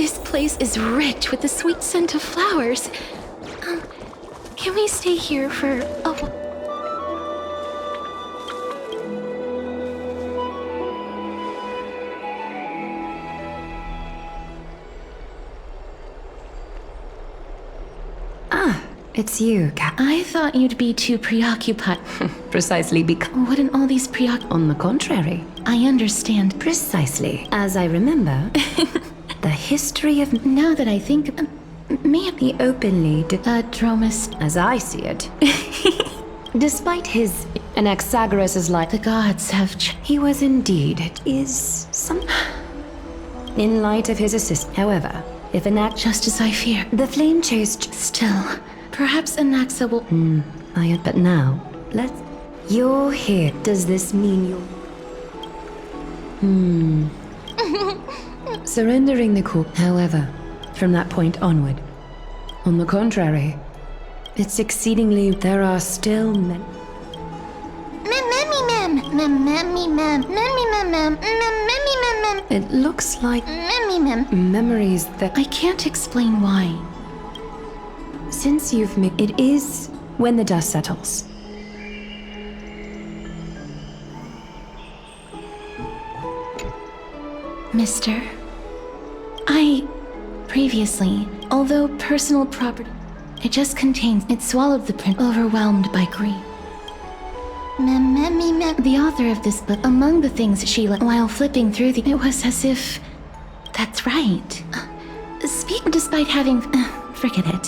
This place is rich with the sweet scent of flowers. Can we stay here for a while? It's you, Cat. I thought you'd be too preoccupied. Precisely because... Wouldn't all these On the contrary. I understand. Precisely. As I remember, the history of... Now that I think... He openly Dromist. as I see it. Despite his... Anaxagoras' life... The gods have... He was indeed... It is... some... In light of his assist... However, if Just as I fear. The flame chased... Still, perhaps Anaxa will... But now, let's... You're here. Does this mean you're... Surrendering the coup, however, from that point onward. On the contrary, it's exceedingly... There are still men... It looks like... Memories that... I can't explain why. Since you've made... It is when the dust settles. Mister, previously, although personal property, it just contains... It swallowed the print, overwhelmed by grief. The author of this book, among the things she let while flipping through it was as if... That's right. Speak despite having... forget it.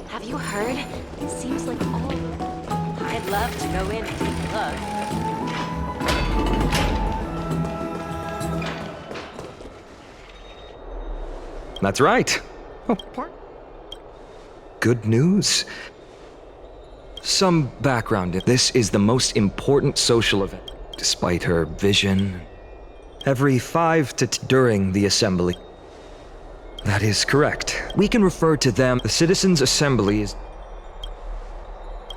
Have you heard? It seems like all... I'd love to go in and take a look. That's right. Oh, good news. Some background. This is the most important social event. Despite her vision, every 5 to during the assembly. That is correct. We can refer to them. The Citizens' Assembly is...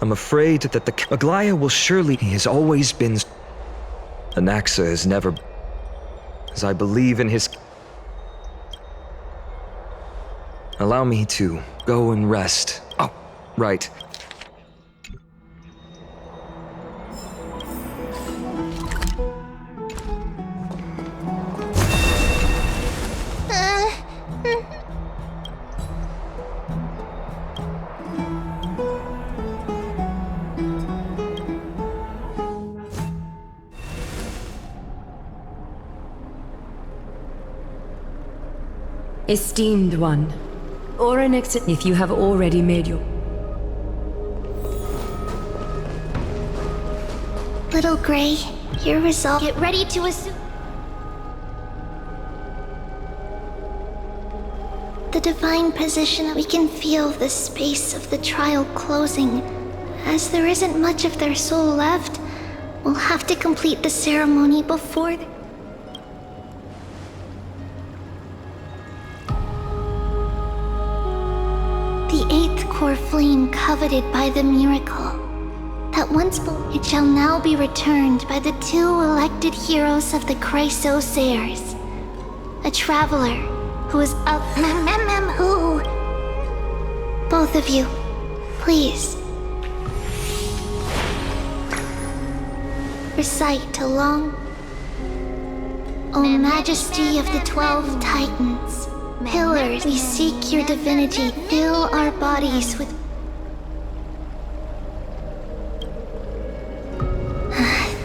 I'm afraid that the... Aglaya will surely... He has always been... Anaxa has never... As I believe in his... Allow me to go and rest. Oh, right. Esteemed one, or an exit if you have already made your... Little Gray, your resolve. Get ready to assume. The divine position. We can feel the space of the trial closing. As there isn't much of their soul left, we'll have to complete the ceremony before the... The eighth core flame coveted by the miracle. That once it shall now be returned by the 2 elected heroes of the Chrysosairs. A traveler who is up... who? Both of you, please. Recite along. O Majesty of the 12 Titans, pillars, we seek your divinity. Fill our bodies with...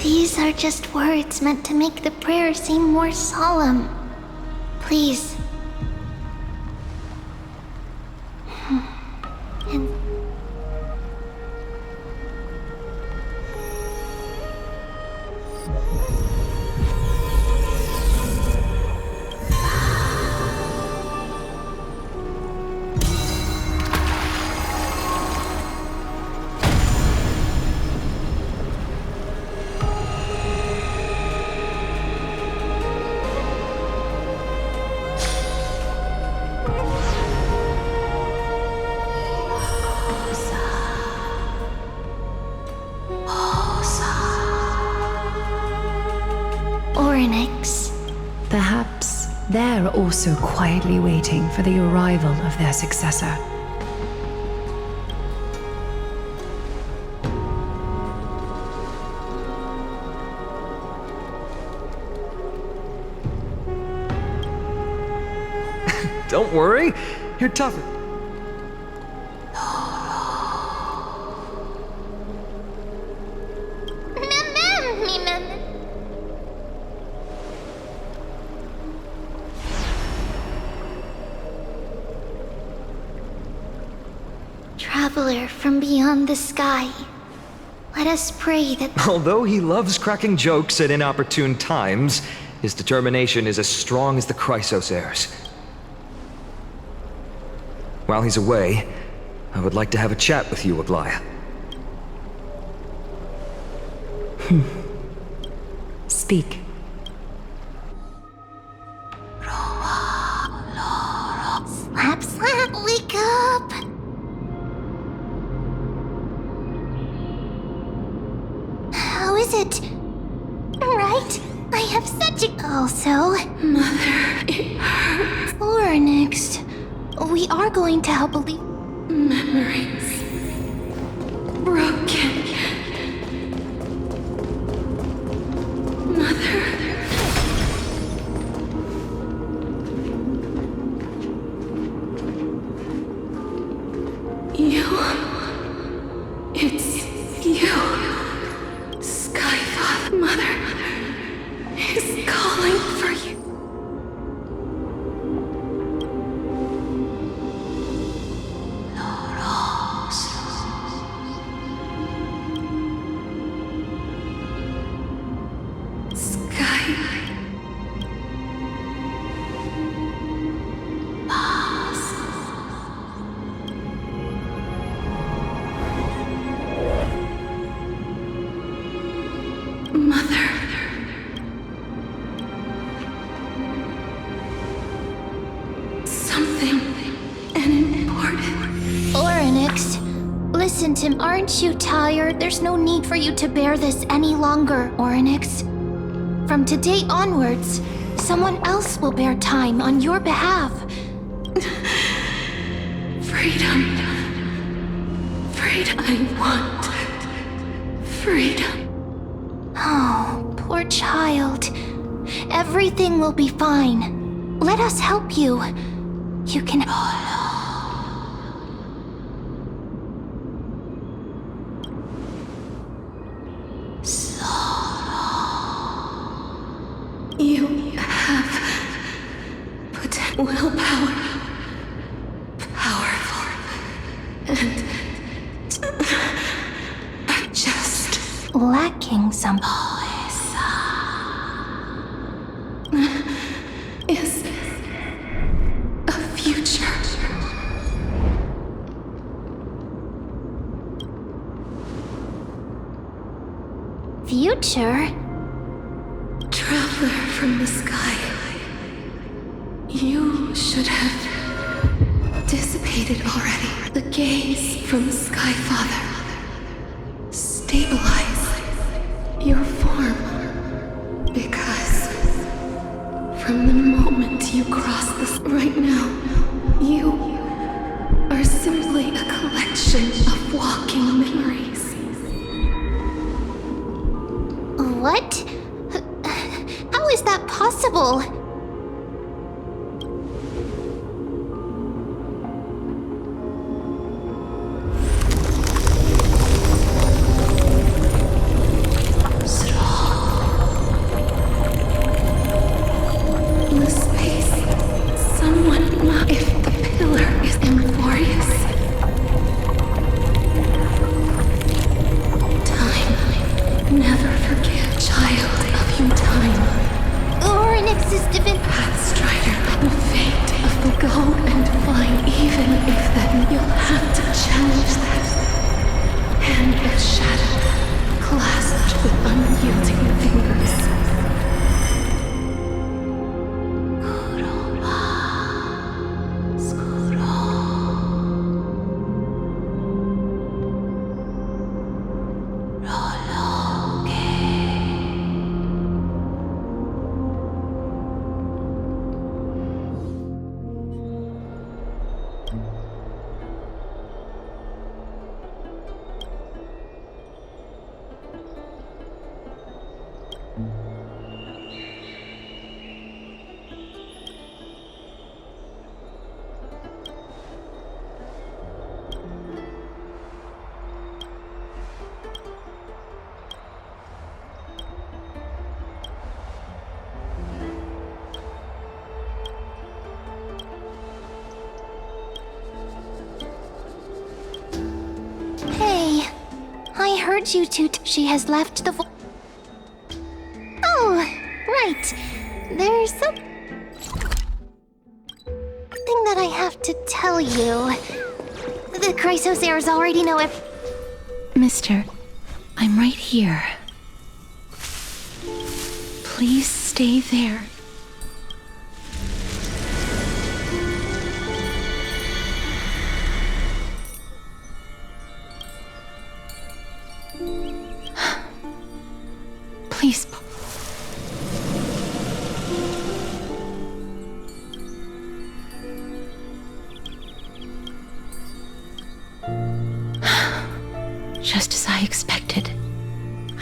These are just words meant to make the prayer seem more solemn. Please. And... were also quietly waiting for the arrival of their successor. Don't worry, you're tougher. Traveler from beyond the sky, let us pray that... Although he loves cracking jokes at inopportune times, his determination is as strong as the Chrysosair's. While he's away, I would like to have a chat with you, Aglaya. Speak. Slap, slap, wake up! How is it? Right? I have such a... Also... Mother, it hurts. Or next. We are going to help alleviate... Memories. Broken. Mother. You. It's you. Skyfather, Mother is calling for you. Listen, Tim, aren't you tired? There's no need for you to bear this any longer, Orynyx. From today onwards, someone else will bear time on your behalf. Freedom. Freedom. I want freedom. Oh, poor child. Everything will be fine. Let us help you. You can... You have put willpower, powerful, and just lacking some... is a future. Future? Traveler from the sky, you should have dissipated already. The gaze from Skyfather. Stabilize your form. Because from the moment you cross this right now, you are simply a collection of walking memories. What? How is that possible? In the space, someone if the pillar is Emphorius. Time. Never forget, child of your time. Orynyx is divine Pathstrider, the fate of the go and find, even if then you'll have to challenge that. Hand of shadow, clasped with unyielding fingers. urge you to. She has left the. Oh, right. There's something that I have to tell you. The Chrysosairs already know if. Mister, I'm right here. Please stay there. Please. Just as I expected.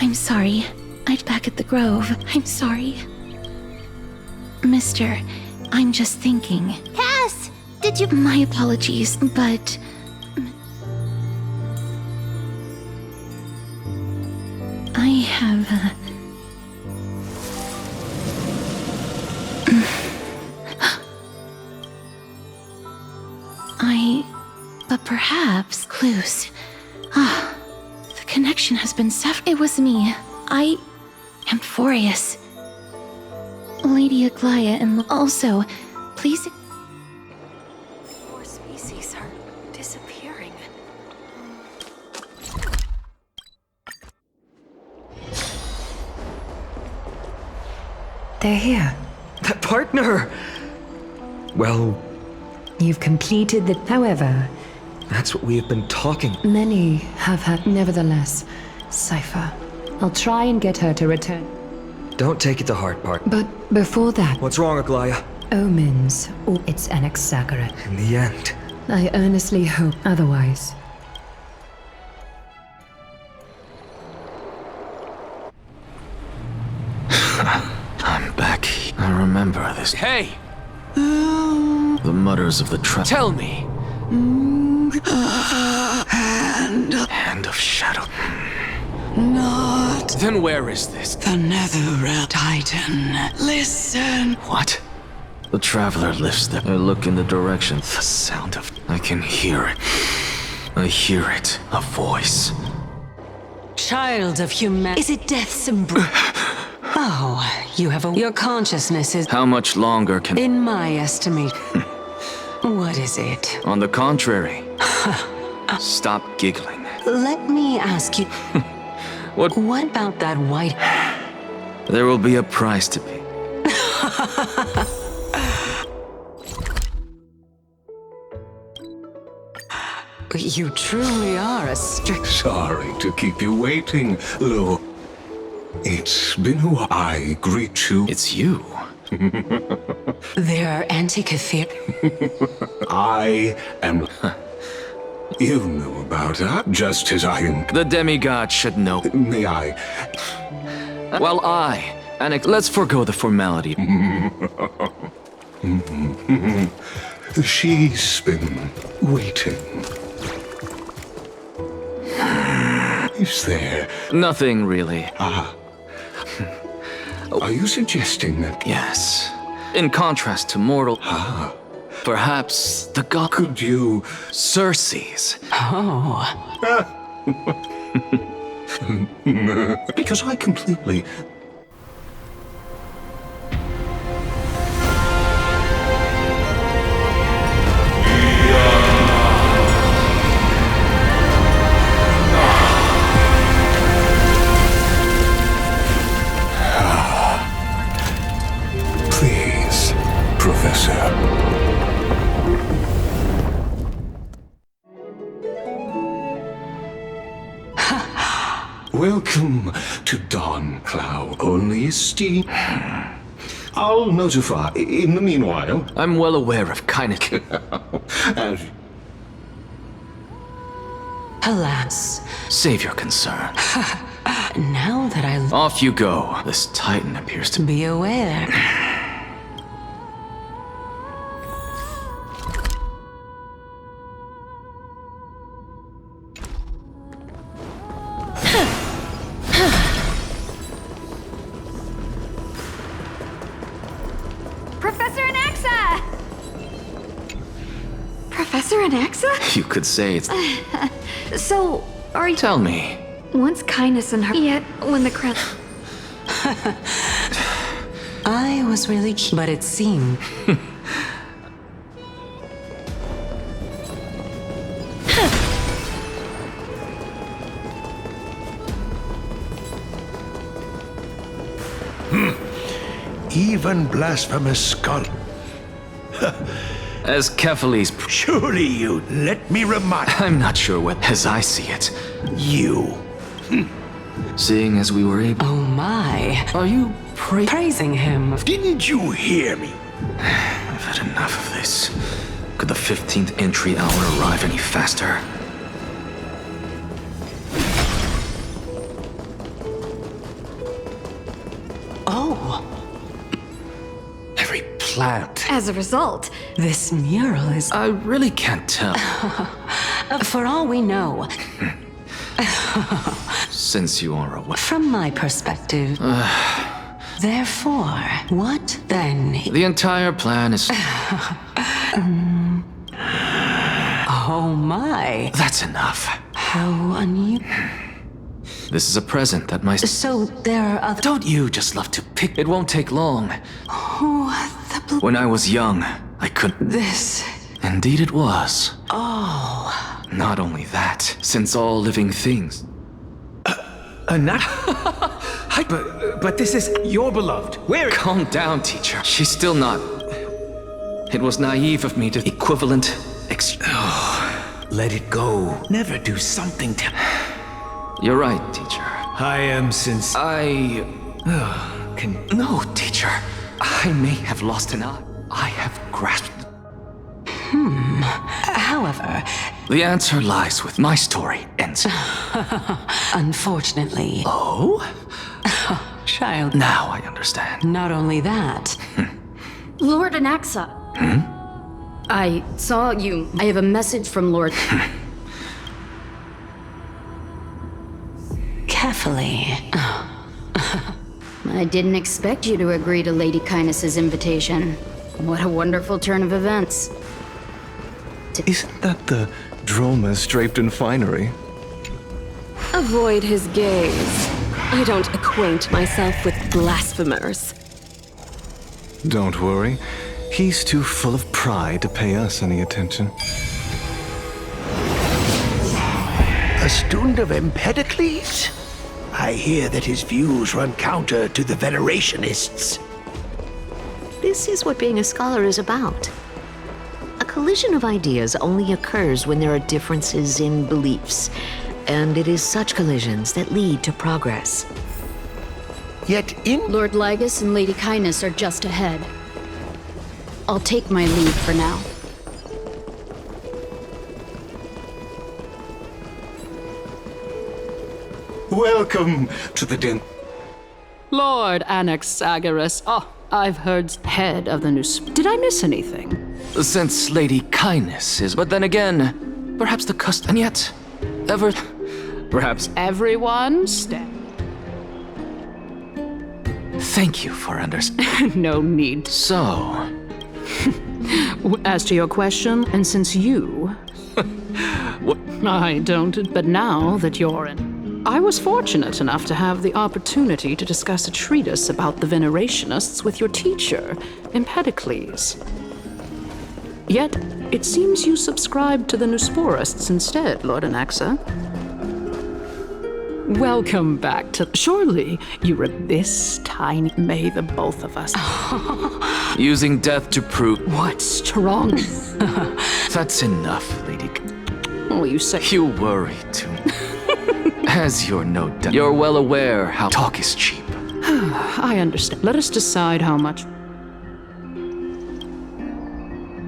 I'm sorry. I'd back at the Grove. I'm sorry. Mister, I'm just thinking. Cass! Did you. My apologies, but. I have. But perhaps clues. The connection has been severed. It was me. I am furious. Lady Aglaia and also, please. More species are disappearing. They're here. That partner! Well, You've completed the. However, that's what we have been talking. many have had. Nevertheless, Cypher. I'll try and get her to return. Don't take it to heart, partner. But before that, What's wrong, Aglaia? omens. Oh, it's an exaggerate. In the end, I earnestly hope otherwise. I'm back. I remember this. Hey, The mutters of the tell me. hand of shadow. Not Then where is this? the Netherrealm Titan. Listen. What? The traveler lifts them. I look in the direction. The sound of. I can hear it. I hear it. A voice. Child of humanity. Is it death's embrace? Oh, you have a. Your consciousness is, How much longer can. in my estimation. What is it? On the contrary. Stop giggling. Let me ask you. What? What about that white? There will be a price to pay. You truly are a strict. Sorry to keep you waiting, Lo. It's been a while. I greet you. It's you. There are anti-cathedral. I am. You know about that, just as I am. The demigod should know. May I? Well, let's forego the formality. She's been waiting. Is there? Nothing really. Are you suggesting that? Yes. In contrast to mortal. Perhaps the god. Could you? Circe's. Oh, Because I completely. Please, Professor. Welcome to Dawn Cloud. Only esteem. I'll notify. In the meanwhile, I'm well aware of kindness. as alas. Save your concern. Now that I Off you go. This titan appears to be. be aware. Professor Anaxa! Professor Anaxa? You could say it's. So, are you. Tell me, Once kindness in her. Yet, when the crowd. I was really cute, but it seemed. Even blasphemous skull. As Kephales's Surely you'd let me remind I'm not sure what, as I see it. you. Seeing as we were able. Oh my. Are you Praising him. Didn't you hear me? I've had enough of this. Could the 15th entry hour arrive any faster? Oh, Every plant. As a result, this mural is. I really can't tell. For all we know, Since you are aware. from my perspective. Therefore, what then? The entire plan is. Oh my. That's enough. How unusual. This is a present that my. So there are other. Don't you just love to pick? It won't take long. Oh, the When I was young, I couldn't. This. Indeed, it was. Oh. Not only that, since all living things. Not. but this is your beloved. Where? Calm down, teacher. She's still not. It was naive of me to equivalent. Let it go. Never do something to. You're right, teacher. I am since. No, teacher. I may have lost an eye. I have grasped. However, The answer lies with my story ends. unfortunately, Oh? child. Now I understand. Not only that, Lord Anaxa. I saw you. I have a message from Lord. carefully. I didn't expect you to agree to Lady Kindness's invitation. What a wonderful turn of events. Isn't that the Dromas draped in finery? Avoid his gaze. I don't acquaint myself with blasphemers. Don't worry. He's too full of pride to pay us any attention. A student of Empedocles? I hear that his views run counter to the Venerationists. This is what being a scholar is about. A collision of ideas only occurs when there are differences in beliefs, and it is such collisions that lead to progress. Yet in Lord Lygus and Lady Kindness are just ahead. I'll take my leave for now. Welcome to the den. Lord Anaxagoras. Oh, I've heard head of the new. Did I miss anything? Since Lady Kindness is, but then again, perhaps the custom. And yet, perhaps. Everyone, stand. Thank you for understanding. No need. So, as to your question, and since you. What? I don't, but now that you're in. I was fortunate enough to have the opportunity to discuss a treatise about the Venerationists with your teacher, Empedocles. Yet, it seems you subscribed to the Nusporists instead, Lord Anaxa. Welcome back to... Surely you were this tiny. May the both of us... using death to prove... What's wrong? That's enough, Lady. Oh, you say... You worry too. As you're no doubt. You're well aware how talk is cheap. I understand. Let us decide how much...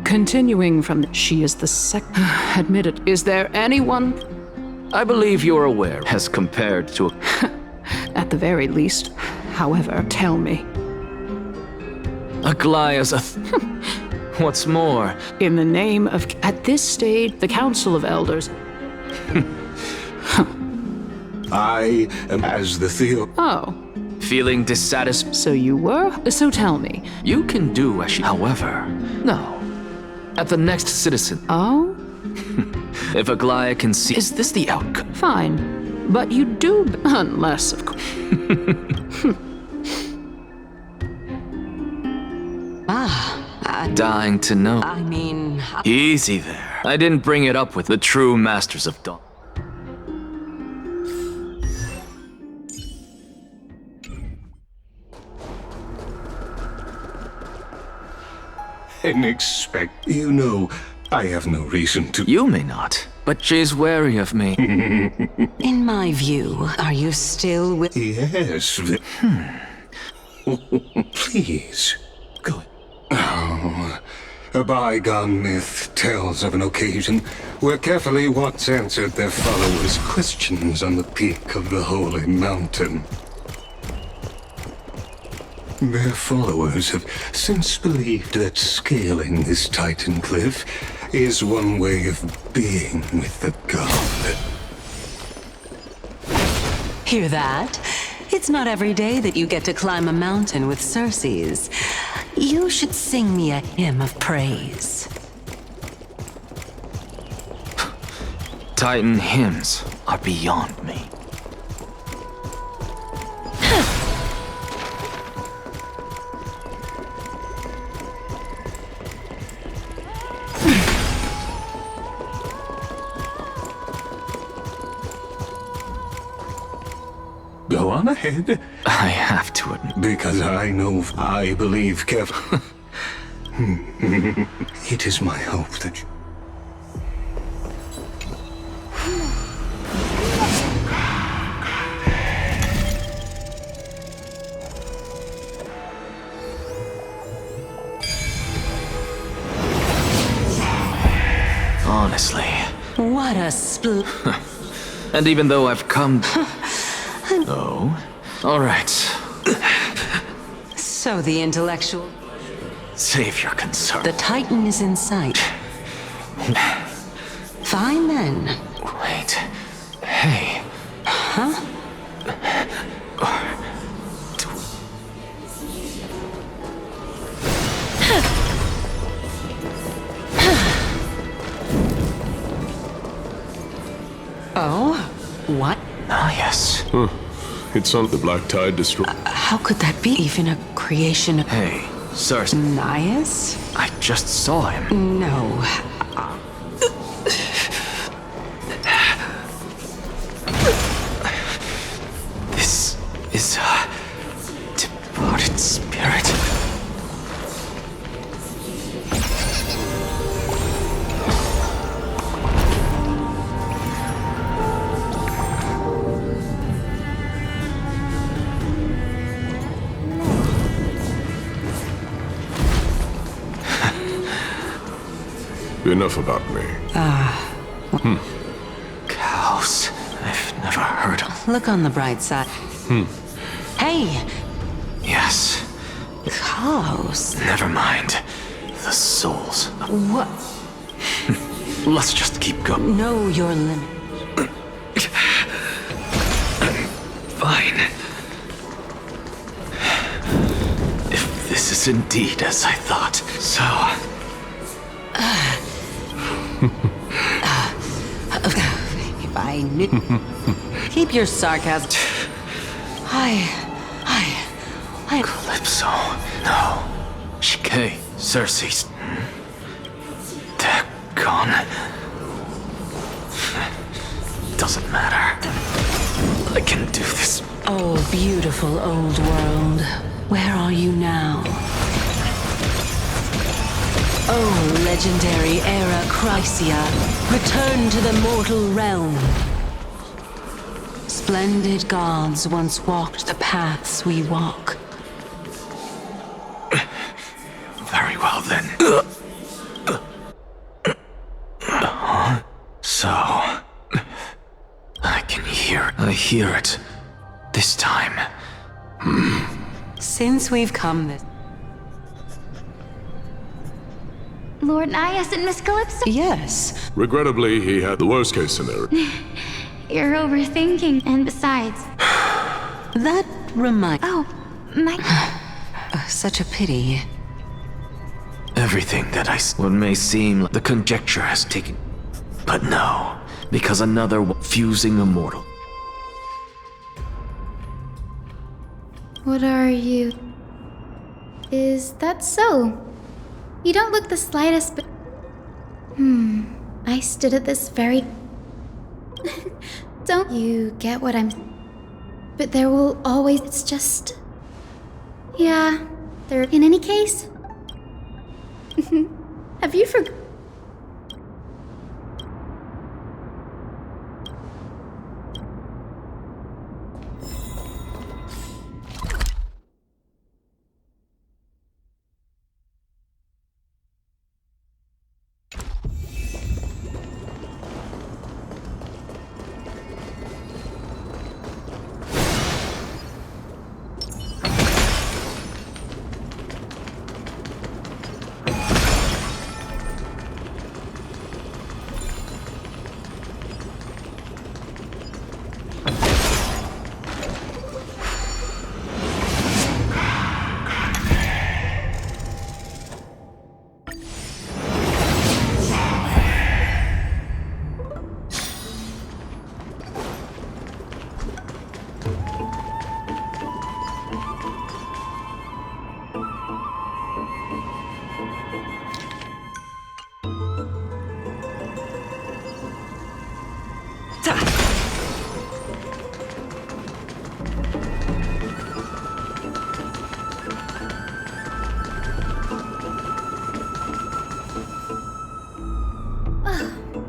Continuing from she is the admit it. Is there anyone... I believe you're aware, as compared to... At the very least. However, tell me. Aglaya's What's more... In the name of... At this stage, the Council of Elders... I am as the Theo. Oh. Feeling dissatisfied. So you were? So tell me. You can do as she... However, no. At the next citizen. Oh? If Aglaya can see... Is this the outcome? Fine. But you do, unless, of course. Dying to know. I mean... Easy there. I didn't bring it up with the true masters of dawn. You know, I have no reason to... You may not, but she's wary of me. In my view, are you still with... Yes, Please, go. Oh, a bygone myth tells of an occasion where carefully Watts answered their followers' questions on the peak of the holy mountain. Their followers have since believed that scaling this Titan cliff is one way of being with the god. Hear that? It's not every day that you get to climb a mountain with Circes. You should sing me a hymn of praise. Titan hymns are beyond me. Go on ahead. I have to admit. Because I believe carefully. It is my hope that you... Honestly. What a And even though I've come... Oh? Alright. So the intellectual... Save your concern. The Titan is in sight. Fine then. Wait. Hey. Huh? Oh? What? Ah, yes. It's on the Black Tide destroy. How could that be? Even a creation of... Hey, Circe. Nias? I just saw him. No. This is a departed spirit. Enough about me. Cows. I've never heard of. Look on the bright side. Hey! Yes. Cows. Never mind. The souls. What? Let's just keep going. Know your limit. Fine. If this is indeed as I thought, so... If I knew... Keep your sarcasm. I... Calypso. No. Shike. Circe. They're gone. Doesn't matter. I can do this. Oh, beautiful old world. Where are you now? Oh, legendary era Chrysia, return to the mortal realm. Splendid gods once walked the paths we walk. Very well then. So... I can hear it. I hear it. This time. Since we've come this... Lord Nias and Miss Calypso? Yes. Regrettably, he had the worst case scenario. You're overthinking, and besides... That reminds... Oh, my... Such a pity. Everything that what may seem like the conjecture has taken... But no, because another fusing immortal. What are you? Is that so? You don't look the slightest bit... I stood at this very... Don't you get what I'm... But there will always... It's just... Yeah, there... In any case... Have you forgotten...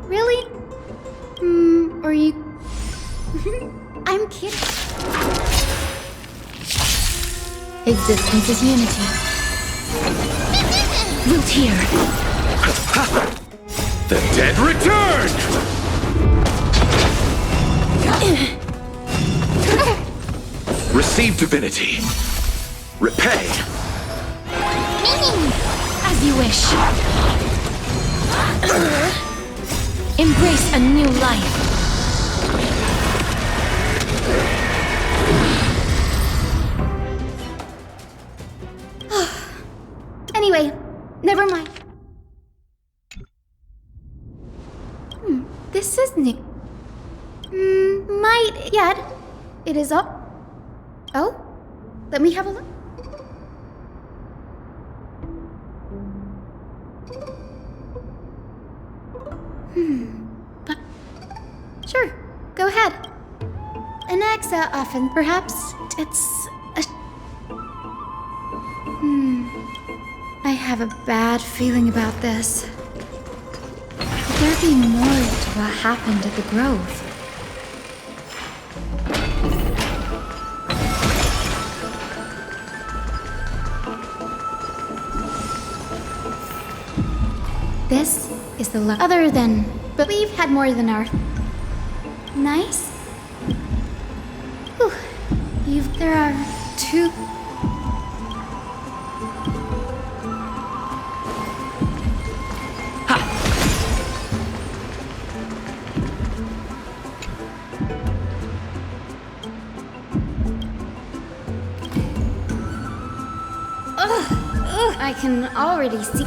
Really? Or you... I'm kidding. Existence is unity. Root here. The dead return! Receive divinity. Repay. As you wish. Embrace a new life. Anyway, never mind. This is new. Might yet. It is up. Oh? Let me have a look. But sure, go ahead. Anaxa often, perhaps it's a... I have a bad feeling about this. Could there be more to what happened at the Grove? This is the other than, but we've had more than our... Nice? Whew. There are two... I can already see...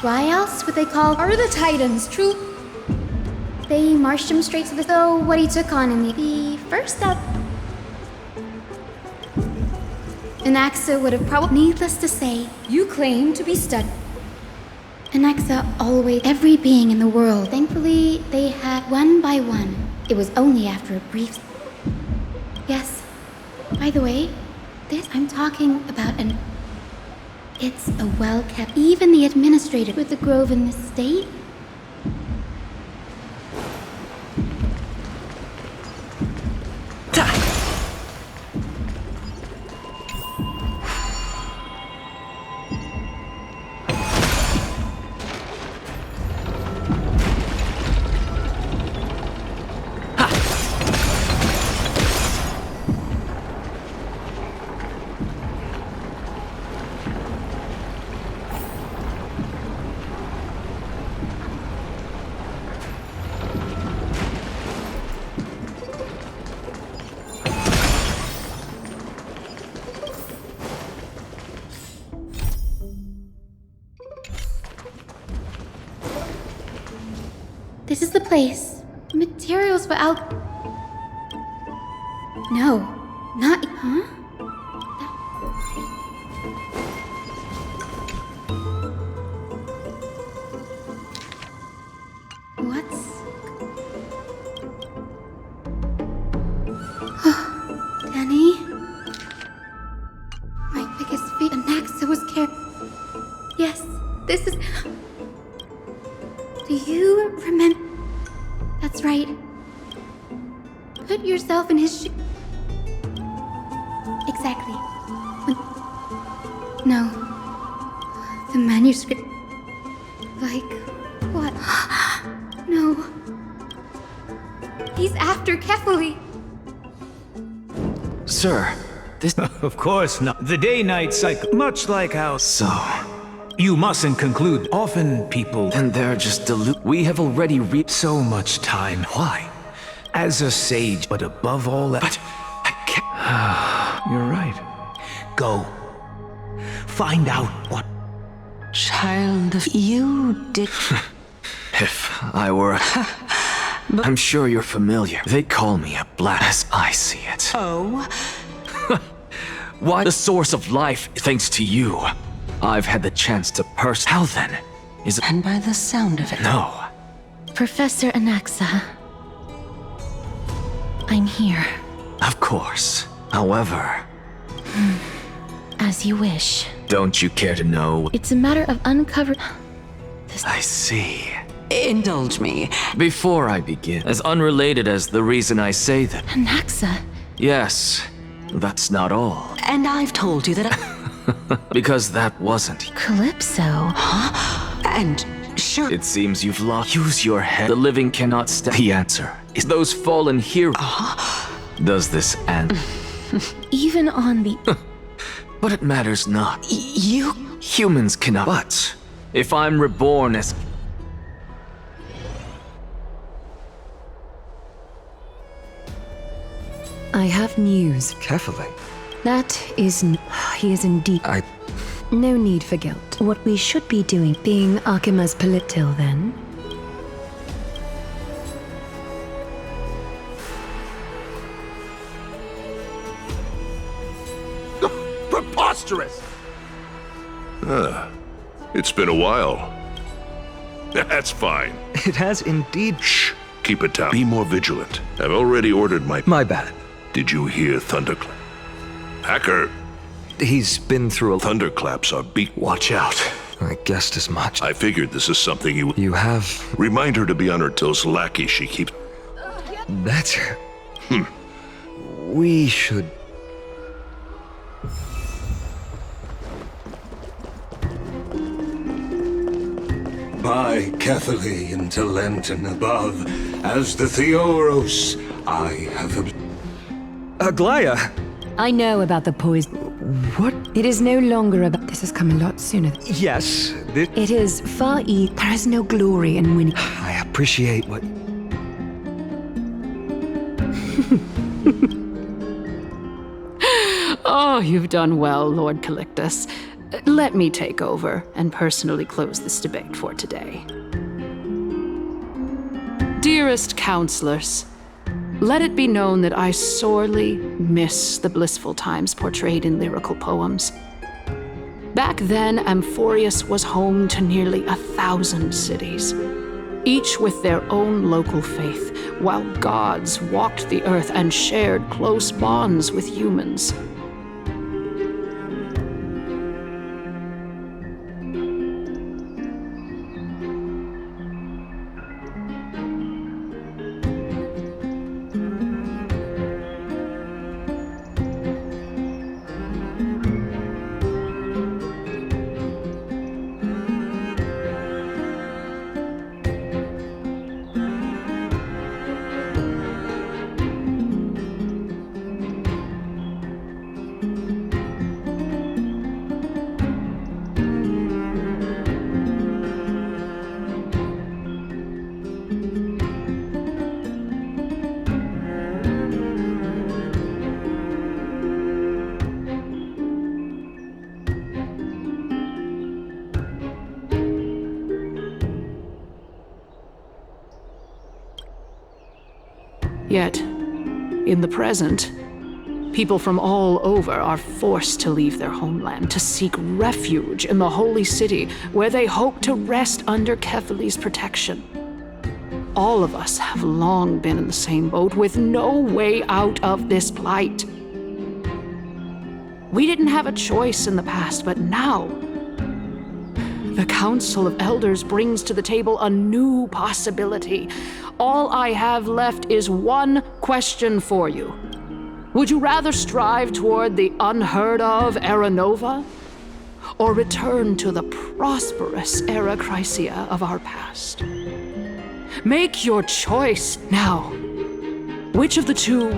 Why else would they call are the Titans, true? They marched him straight to the... So what he took on in the first step... Anaxa would have probably... Needless to say, you claim to be studied. Anaxa always... Every being in the world. Thankfully, they had one by one. It was only after a brief... Yes. By the way, this... I'm talking about an... It's a well-kept... Even the administrator with the Grove in this state? This is the place. Materials were out... No, not... Huh? What's... Danny? My biggest fear, Anaxa was Yes, this is... Do you remember... That's right. Put yourself in his shoes. Exactly. No. The manuscript... Like... what? No. He's after Kefali. Sir, this... Of course not. The day-night cycle, much like how... So... You mustn't conclude. Often people... And they're just We have already reached so much time. Why? As a sage, but above all that... But I can't... You're right. Go. Find out what... Child of... You did... If I were... I'm sure you're familiar. They call me a black as I see it. Oh? Why the source of life, thanks to you? I've had the chance to How then? Is it... And by the sound of it... No. Professor Anaxa. I'm here. Of course. However... As you wish. Don't you care to know? It's a matter of uncovering... I see. Indulge me. Before I begin, as unrelated as the reason I say that... Anaxa. Yes, that's not all. And I've told you that Because that wasn't... Calypso? Huh? And sure... It seems you've lost... Use your head. The living cannot stand... The answer is those fallen heroes. Does this end? Even on the... But it matters not. You... Humans cannot... But if I'm reborn as... I have news. Kefali? That is... He is indeed... No need for guilt. What we should be doing, being Archima's Politil, then. Preposterous! It's been a while. That's fine. It has indeed. Shh. Keep it down. Be more vigilant. I've already ordered My bad. Did you hear thunderclap? Hacker! He's been through a... Thunderclaps are beat. Watch out. I guessed as much. I figured this is something you... You have... Remind her to be on her toes, lackey. She keeps... That's her. We should... By Kefali into Lenten above, as the Theoros, I have... Aglaya! I know about the poison. What? It is no longer about... This has come a lot sooner. Yes, It is far There is no glory in winning. I appreciate what... Oh, you've done well, Lord Calictus. Let me take over and personally close this debate for today. Dearest counselors, let it be known that I sorely miss the blissful times portrayed in lyrical poems. Back then, Amphorius was home to nearly 1,000 cities, each with their own local faith, while gods walked the earth and shared close bonds with humans. Yet, in the present, people from all over are forced to leave their homeland to seek refuge in the holy city, where they hope to rest under Kefali's protection. All of us have long been in the same boat with no way out of this plight. We didn't have a choice in the past, but now the Council of Elders brings to the table a new possibility. All I have left is one question for you. Would you rather strive toward the unheard of Era Nova, or return to the prosperous Era Chrysia of our past? Make your choice now. Which of the two?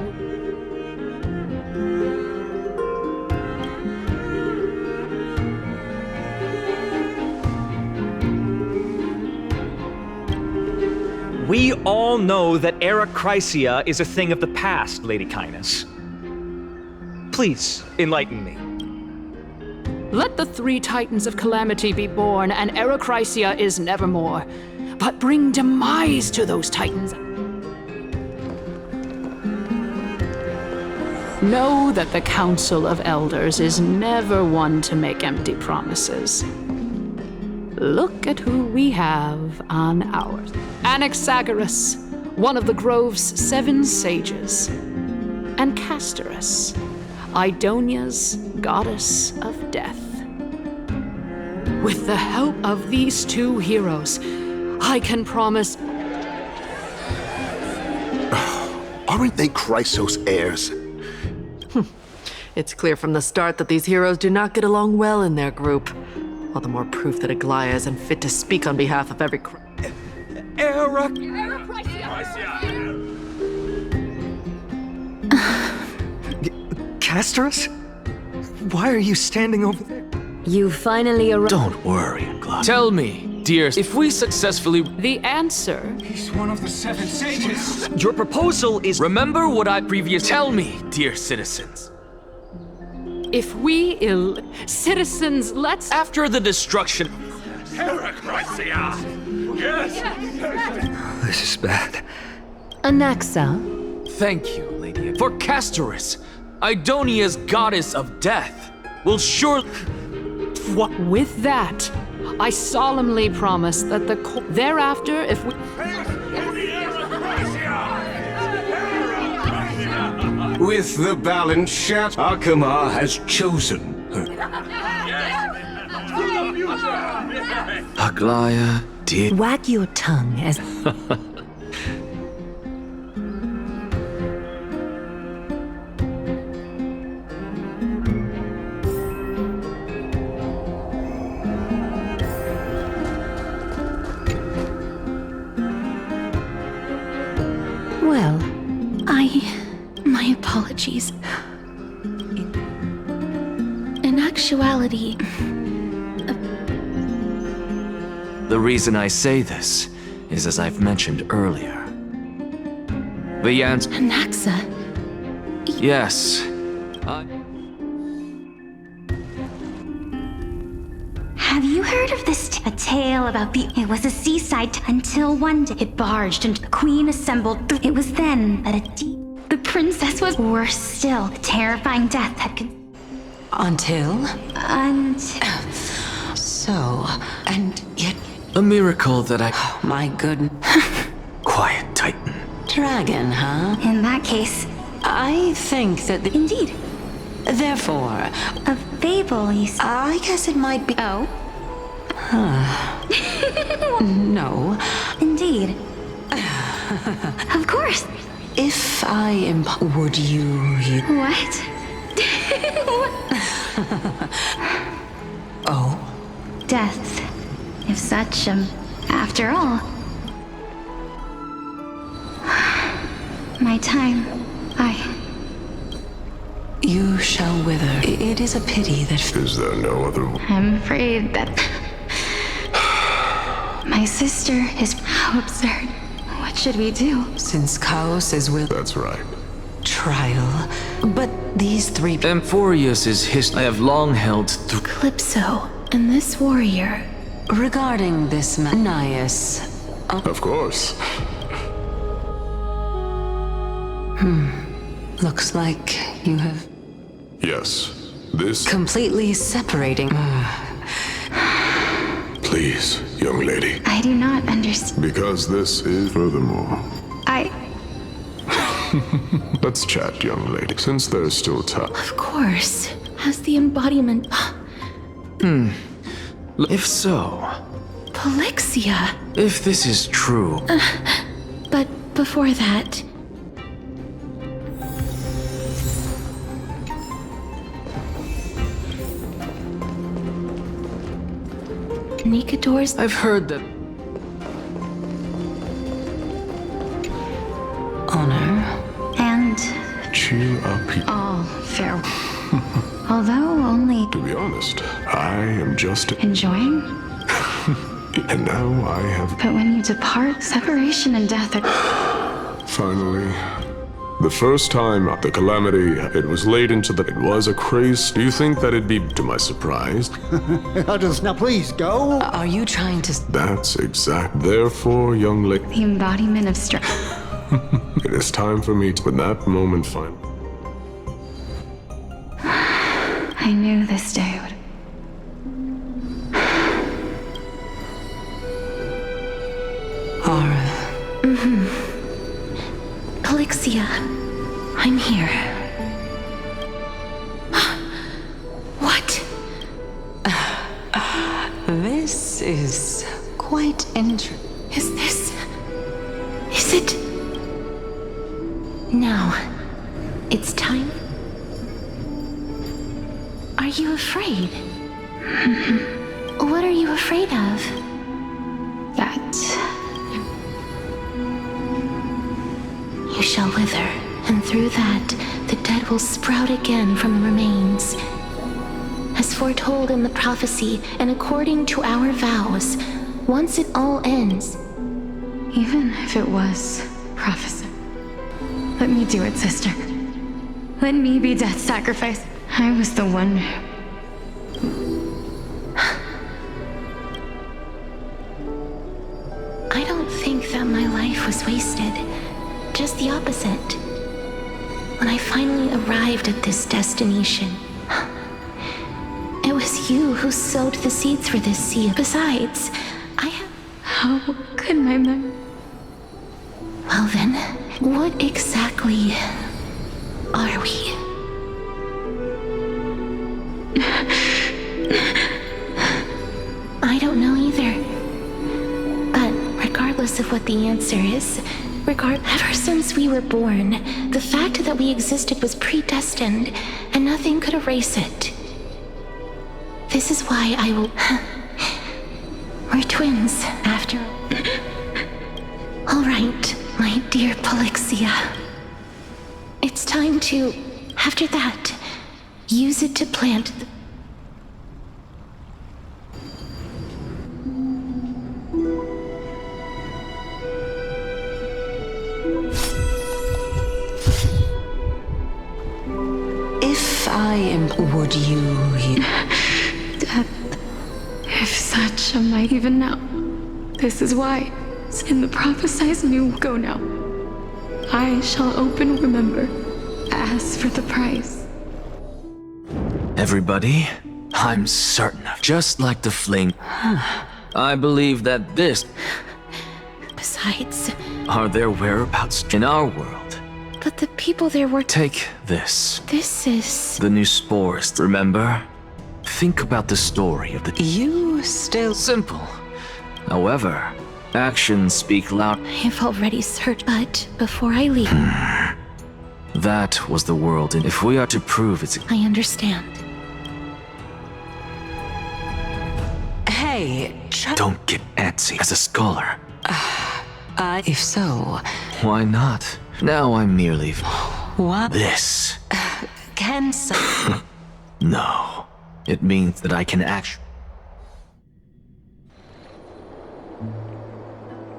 We all know that Era Chrysia is a thing of the past, Lady Kindness. Please, enlighten me. Let the 3 Titans of Calamity be born, and Era Chrysia is nevermore. But bring demise to those Titans. Know that the Council of Elders is never one to make empty promises. Look at who we have on ours. Anaxagoras, one of the Grove's 7 sages, and Castorus, Idonia's goddess of death. With the help of these 2 heroes, I can promise... Aren't they Chrysos heirs? It's clear from the start that these heroes do not get along well in their group. All the more proof that Aglaia isn't fit to speak on behalf of every... Era... Castorus? Why are you standing over there? You finally arrived. Don't worry, Aglaia. Tell me, dear, if we successfully... The answer... He's one of the 7 sages. Your proposal is... Remember what I previously... Tell me, dear citizens. If we citizens, let's... After the destruction... This is bad. Anaxa? Thank you, Lady. For Castorus, Idonia's goddess of death, will surely... What? With that, I solemnly promise that thereafter, if we... With the balance shat, Akama has chosen her. Aglaia did... Wag your tongue as... Well, my apologies. In actuality... The reason I say this is as I've mentioned earlier. The answer... Anaxa? Yes. Have you heard of this a tale about It was a seaside until one day it barged and the queen assembled. It was then that the princess was worse still. The terrifying death had Until? So, and yet... A miracle that I... Oh, my goodness. Quiet, Titan. Dragon, huh? In that case... I think that the... Indeed. Therefore... A fable, you say? I guess it might be... Oh? No. Indeed. Of course. If I would you... What? Oh? Death. If such, after all. My time. You shall wither. It is a pity that... Is there no other... I'm afraid that... My sister is... How absurd. What should we do? Since Chaos is with... That's right. Trial. But these 3... Amphorius is history I have long held... Calypso and this warrior... Regarding this Manias... Of course. Looks like you have... Yes. This... Completely separating... Please, young lady. I do not understand. Because this is furthermore. Let's chat, young lady, since there's still time. Of course. As the embodiment. If so, Polixia. if this is true, But before that. Nikador's. I've heard that. Honor. And. Cheer up, All fair. Although only. To be honest, I am just enjoying. And now I have. But when you depart, separation and death are. Finally. The first time, the calamity, it was late into the... It was a craze. Do you think that it'd be to my surprise? Now please, go. Are you trying to... That's exact. Therefore, young lady... The embodiment of strength. It is time for me to... When that moment finally... I knew this day would. Aura. Polixia, I'm here. What? This is quite interesting. Is this... Is it... Now, it's time? Are you afraid? What are you afraid of? That... You shall wither, and through that, the dead will sprout again from the remains. As foretold in the prophecy, and according to our vows, once it all ends. Even if it was prophecy. Let me do it, sister. Let me be death's sacrifice. I was the one. I don't think that my life was wasted. Just the opposite. When I finally arrived at this destination, it was you who sowed the seeds for this seed. Besides, I have... How could my mem... Well then, what exactly are we? I don't know either. But regardless of what the answer is, ever since we were born, the fact that we existed was predestined, and nothing could erase it. This is why I will... We're twins, after all. All right, my dear Polixia. It's time to, after that, use it to plant the... If I am... Would you... Death. If such am I even now. This is why. In the prophesied new go now. I shall open remember. As for the price. everybody, I'm certain of, just like the fling, I believe that this... Besides... are their whereabouts in our world. But the people there were... Take this. This is... The new spores, remember? Think about the story of the... You still... Simple. However, actions speak loud. I've already searched, but before I leave... That was the world, and if we are to prove it's... I understand. Hey, Don't get antsy as a scholar. If so... Why not? Now I'm merely... What? This. Can some... No. It means that I can actually...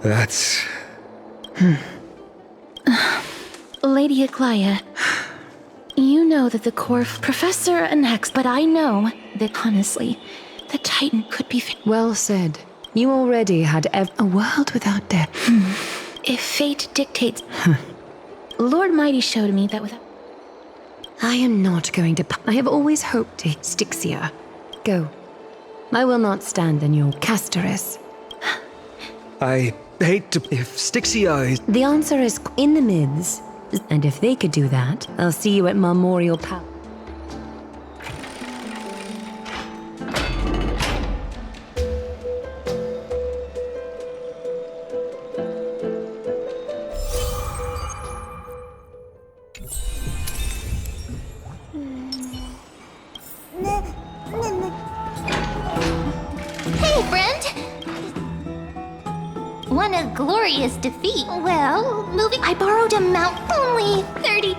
That's... Lady Aglaia, you know that the core Professor Anax, but I know that honestly, the Titan could be... Well said. You already had a world without death. If fate dictates... Lord Mighty showed me that without... I am not going to... I have always hoped to... Stixia. Go. I will not stand in your Casterus. I hate to... If Styxia is... The answer is in the mids. And if they could do that, I'll see you at Memorial Palace. Hey, friend! What a glorious defeat. Well, moving... I borrowed a mount only 30...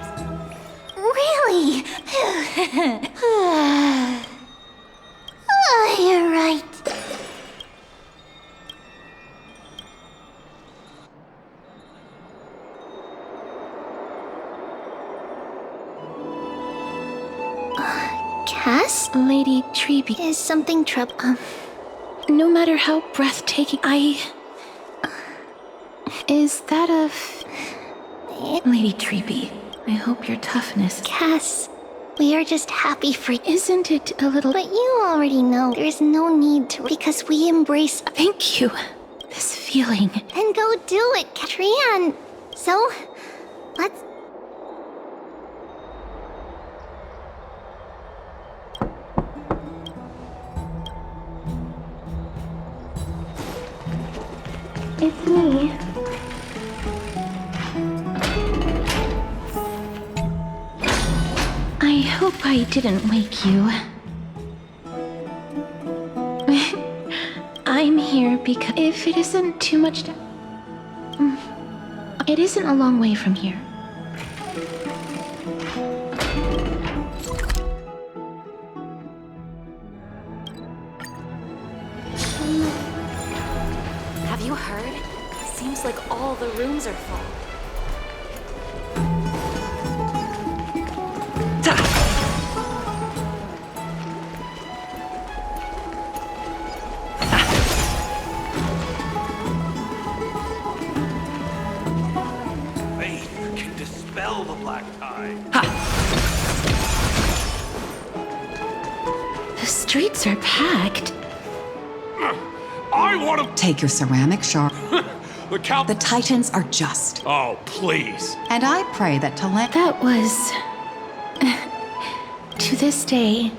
Really? Oh, you're right. Cass? Lady Treby. Is something trouble? No matter how breathtaking, Is that Lady Treby, I hope your toughness... Cass, we are just happy for... Isn't it a little... But you already know there's no need to... Because we embrace... Thank you. This feeling... Then go do it, Katrian. So, let's... It's me. I hope I didn't wake you. I'm here because if it isn't too much to... It isn't a long way from here. Have you heard? Seems like all the rooms are full. Faith can dispel the black tide. The streets are packed. I want to... Take your ceramic shard. The The Titans are just. Oh, please. And I pray that That was... to this day,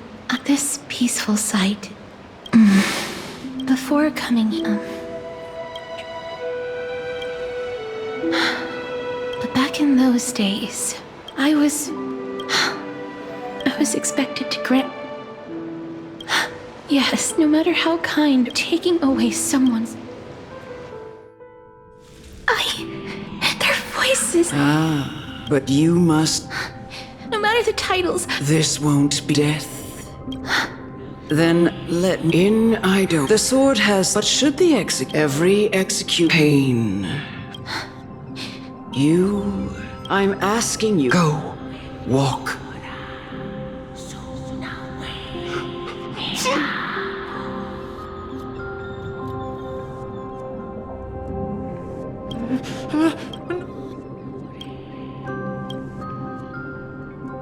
this peaceful sight. Before coming... But back in those days, I was expected to grant... Yes, no matter how kind, taking away someone's... Their voices... Ah, but you must... No matter the titles... This won't be death. Then let me in I don't. The sword has... But should the every execute... Pain. You... I'm asking you... Go. Walk.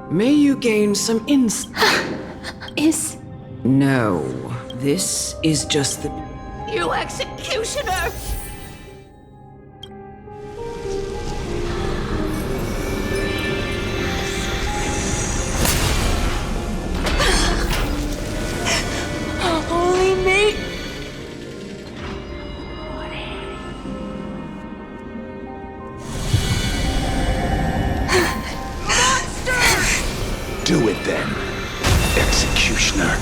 May you gain some Is... No. This is just the... You executioner! Only me... Do it then, executioner.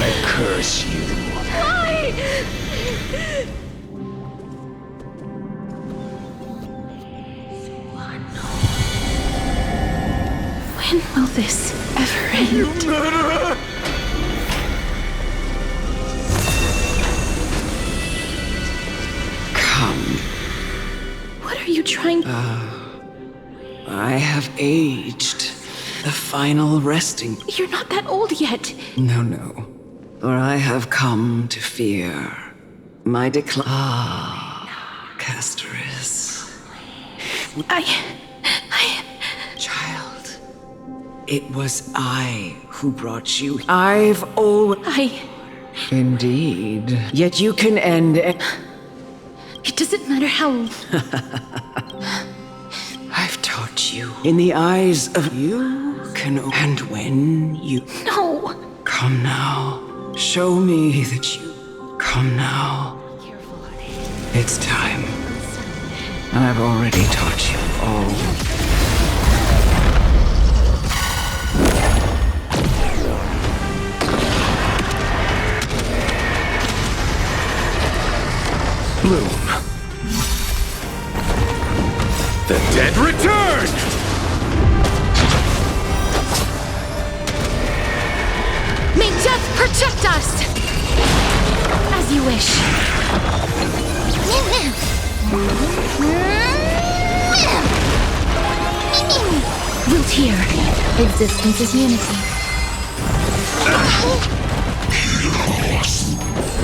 I curse you. Why? When will this ever end? You murderer! Come. What are you trying... I have aged. The final resting... You're not that old yet. No. For I have come to fear my decline. Ah, Castoris. I... Child. It was I who brought you. I've always... Indeed. Yet you can end... It doesn't matter how... I've taught you. In the eyes of you can... And when you... No! Come now. Show me that you... Come now. It's time. I've already taught you all. Bloom. The dead return! May death protect us! As you wish. Root here. Existence is unity.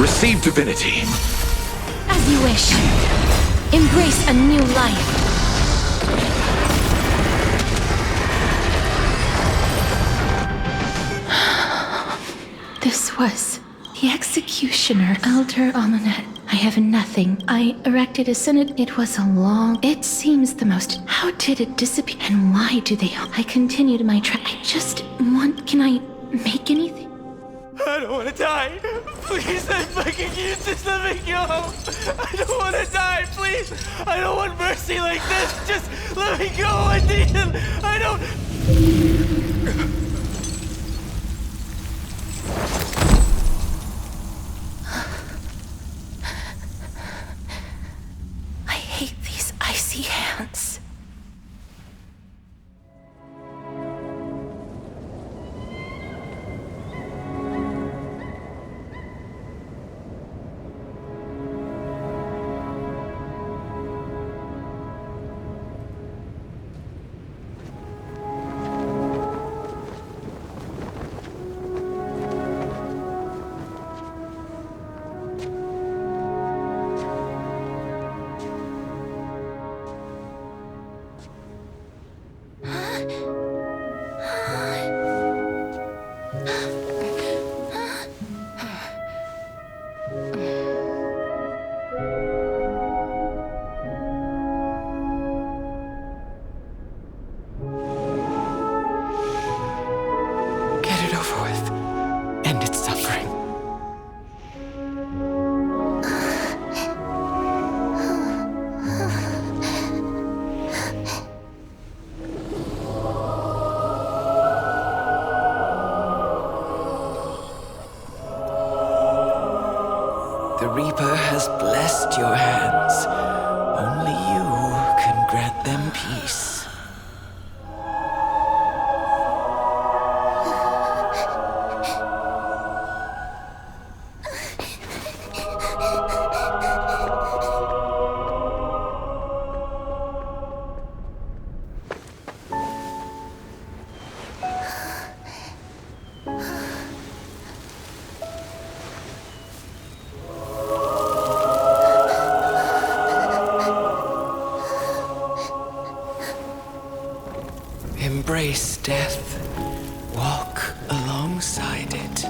Receive divinity. As you wish. Embrace a new life. This was the executioner, Elder Amunet. I have nothing. I erected a synod. It was a long... It seems the most... How did it disappear? And why do they... I continued my track. I just want... Can I make anything? I don't want to die. Please, I'm begging you, just let me go. I don't want to die, please. I don't want mercy like this. Just let me go. I need it. I don't... I hate these icy hands. The Reaper has blessed your hands. Only you can grant them peace. Embrace death. Walk alongside it.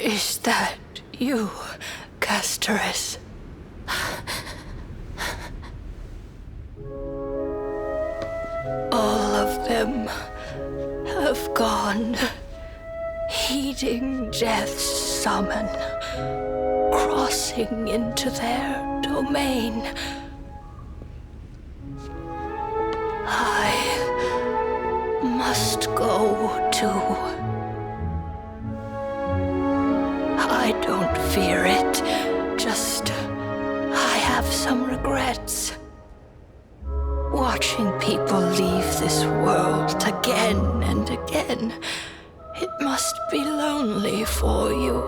Is that you, Castorus? All of them have gone, heeding death's summon, crossing into their domain. I must go too. I don't fear it, just I have some regrets. Watching people leave this world again and again, it must be lonely for you.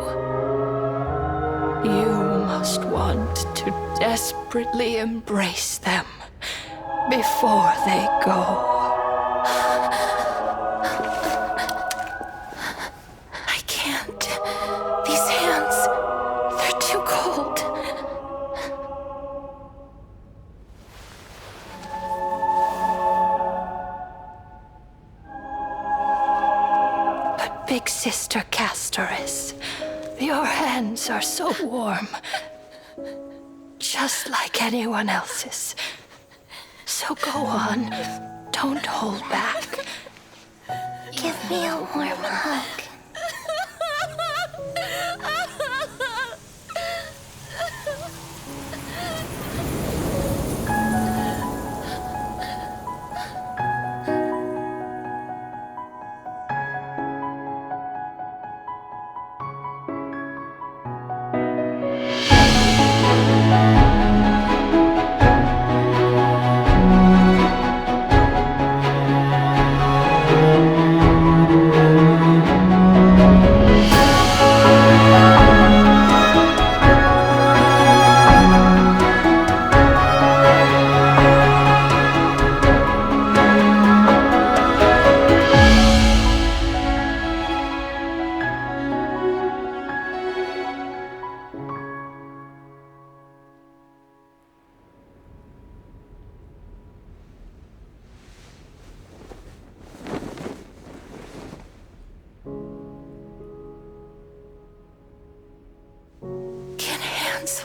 You must want to desperately embrace them before they go. I can't. These hands, they're too cold. But Big Sister Castorus, your hands are so warm. Just like anyone else's. So go on. Don't hold back. Give me a warm hug.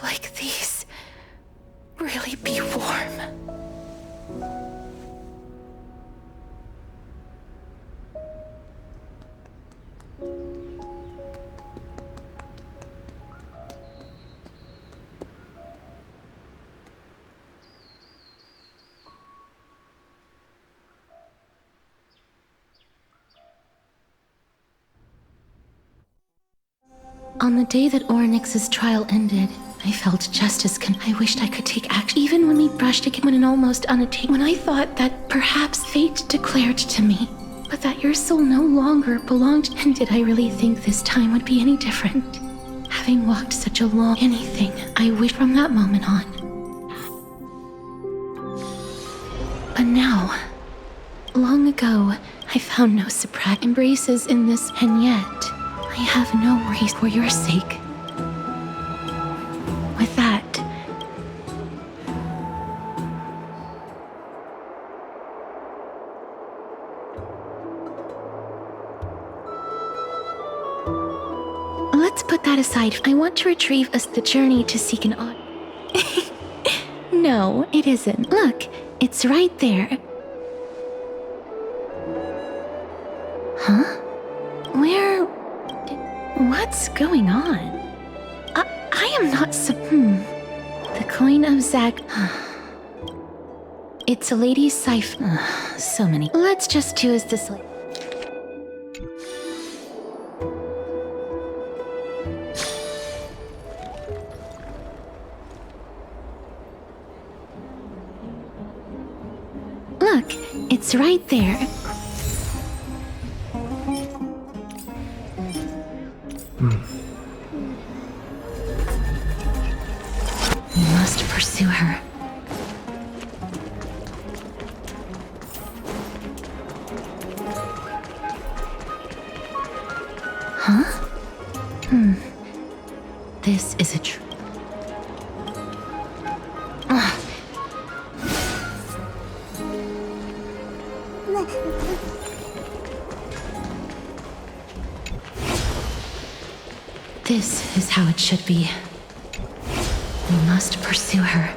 Like these really be warm? On the day that Oryx's trial ended, I felt just as I wished I could take action. Even when we brushed again, when an almost unattainable, when I thought that perhaps fate declared to me, but that your soul no longer belonged. And did I really think this time would be any different? Having walked such a long anything, I wished from that moment on. But now, long ago, I found no surprise embraces in this, and yet I have no reason for your sake. With that, let's put that aside. I want to retrieve us the journey to seek an odd. No, it isn't. Look, it's right there. Huh? Where? What's going on? I am not The coin of Zag. It's a lady's siphon. So many. Let's just do as this. Look, it's right there. We must pursue her. Huh? This is a This is how it should be. We must pursue her.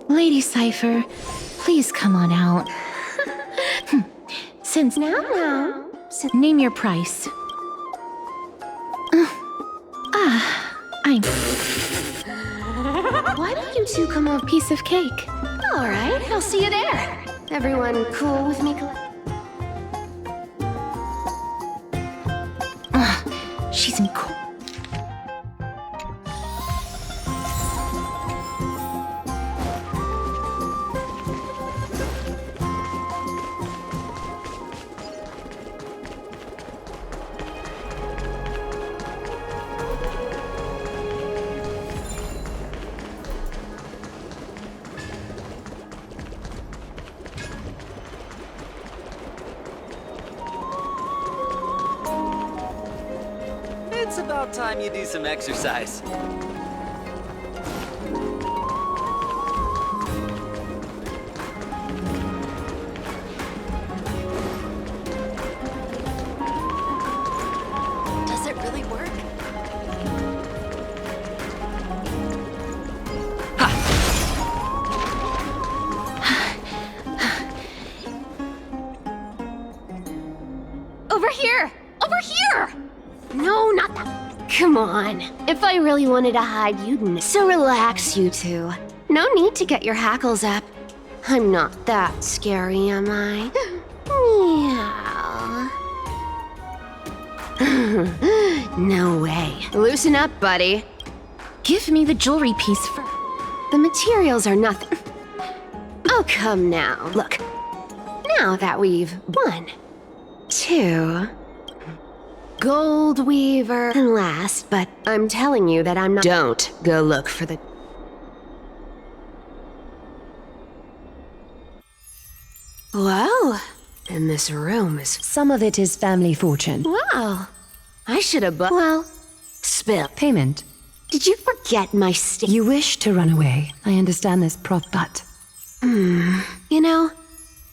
Lady Cypher, please come on out. Since now, name your price. Why don't you two come over? Piece of cake. All right, I'll see you there. Everyone cool with me? She's in cool. It's about time you do some exercise. Does it really work? Over here! Over here! No, not that. Come on. If I really wanted to hide, you'd know. So relax, you two. No need to get your hackles up. I'm not that scary, am I? Meow. No way. Loosen up, buddy. Give me the jewelry piece first. The materials are nothing. Oh, come now. Look. Now that we've 1, 2... Gold weaver. And last, but I'm telling you that I'm not. Don't go look for the. Whoa. And this room is. Some of it is family fortune. Wow. I should have well, spill. Payment. Did you forget my You wish to run away. I understand this, but. You know,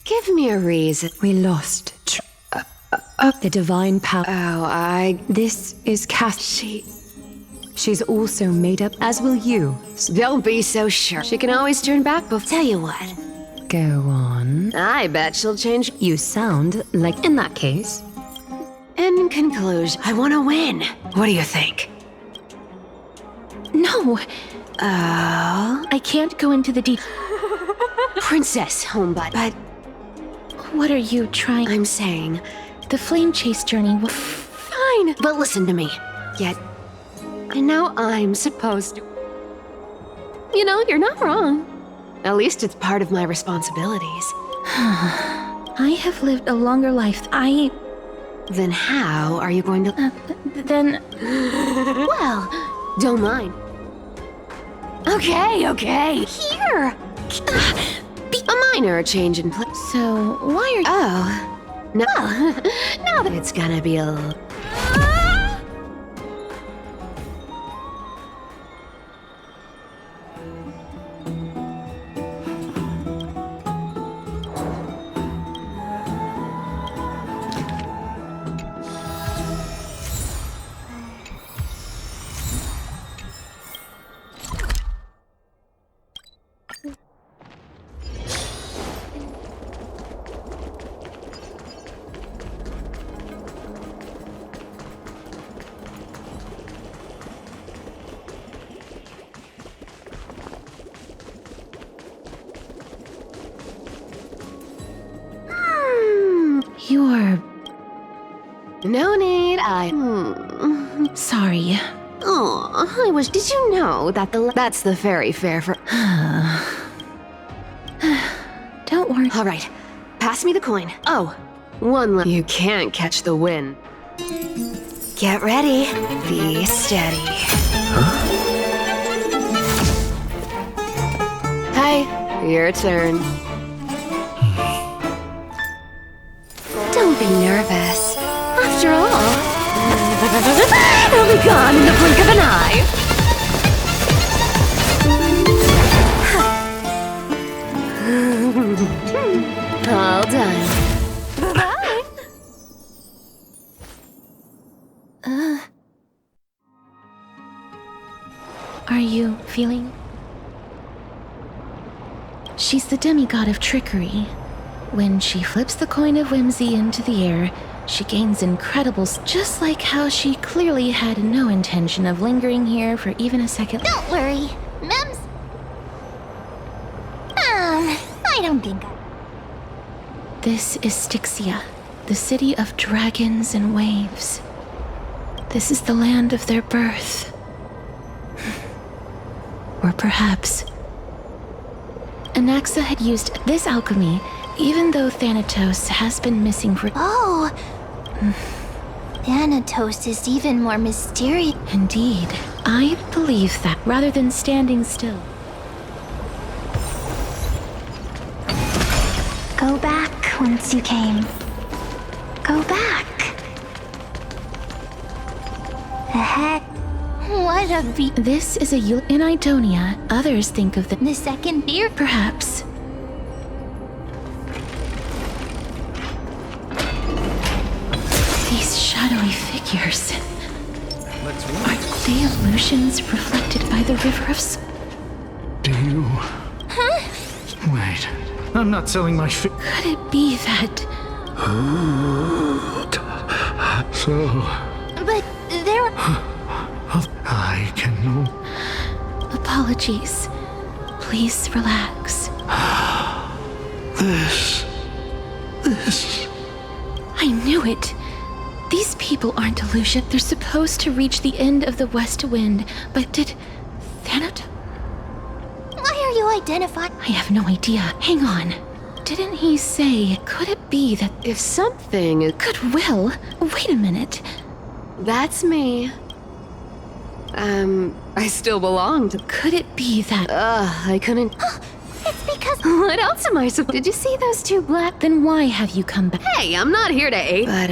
give me a reason. We lost. The divine power. Oh, This is cast. She's also made up, as will you. Don't be so sure. She can always turn back, but tell you what. Go on. I bet she'll change. You sound like, in that case. In conclusion, I want to win. What do you think? No. Oh. I can't go into the deep. Princess, homebud. But. What are you trying? I'm saying. The flame chase journey was fine, but listen to me. Yet, I know I'm supposed to. You know, you're not wrong. At least it's part of my responsibilities. I have lived a longer life. Then how are you going to? Well, don't mind. Okay. Here. A minor change in place. So why are you? Oh. No, now that it's gonna be a... You're... No need, Sorry. Oh, I wish... Did you know that that's the ferry fare for... Don't worry. All right, pass me the coin. Oh, one left. You can't catch the wind. Get ready. Be steady. Hi, your turn. Don't be nervous. After all, be gone in the blink of an eye. All done. Bye-bye. Are you feeling? She's the demigod of trickery. When she flips the coin of whimsy into the air, she gains incredible, just like how she clearly had no intention of lingering here for even a second. Don't worry, Mems. I don't think This is Styxia, the city of dragons and waves. This is the land of their birth. Or perhaps Anaxa had used this alchemy, even though Thanatos has been missing for— Oh! Thanatos is even more mysterious. Indeed. I believe that, rather than standing still. Go back whence you came. Go back. The heck? What a This is a in Idonia. Others think of the second beer? Perhaps. These shadowy figures. Are they illusions reflected by the river of Do you... Huh? Wait. I'm not selling my Could it be that... So... But there... I can know... Apologies. Please relax. This... I knew it. These people aren't illusion. They're supposed to reach the end of the west wind, but did Thanatos? Why are you identifying? I have no idea. Hang on. Didn't he say, could it be that if something... Goodwill? Wait a minute. That's me. I still belong to... Could it be that... I couldn't... It's because... What else am I supposed... Did you see those two black... Then why have you come back? Hey, I'm not here to aid. But,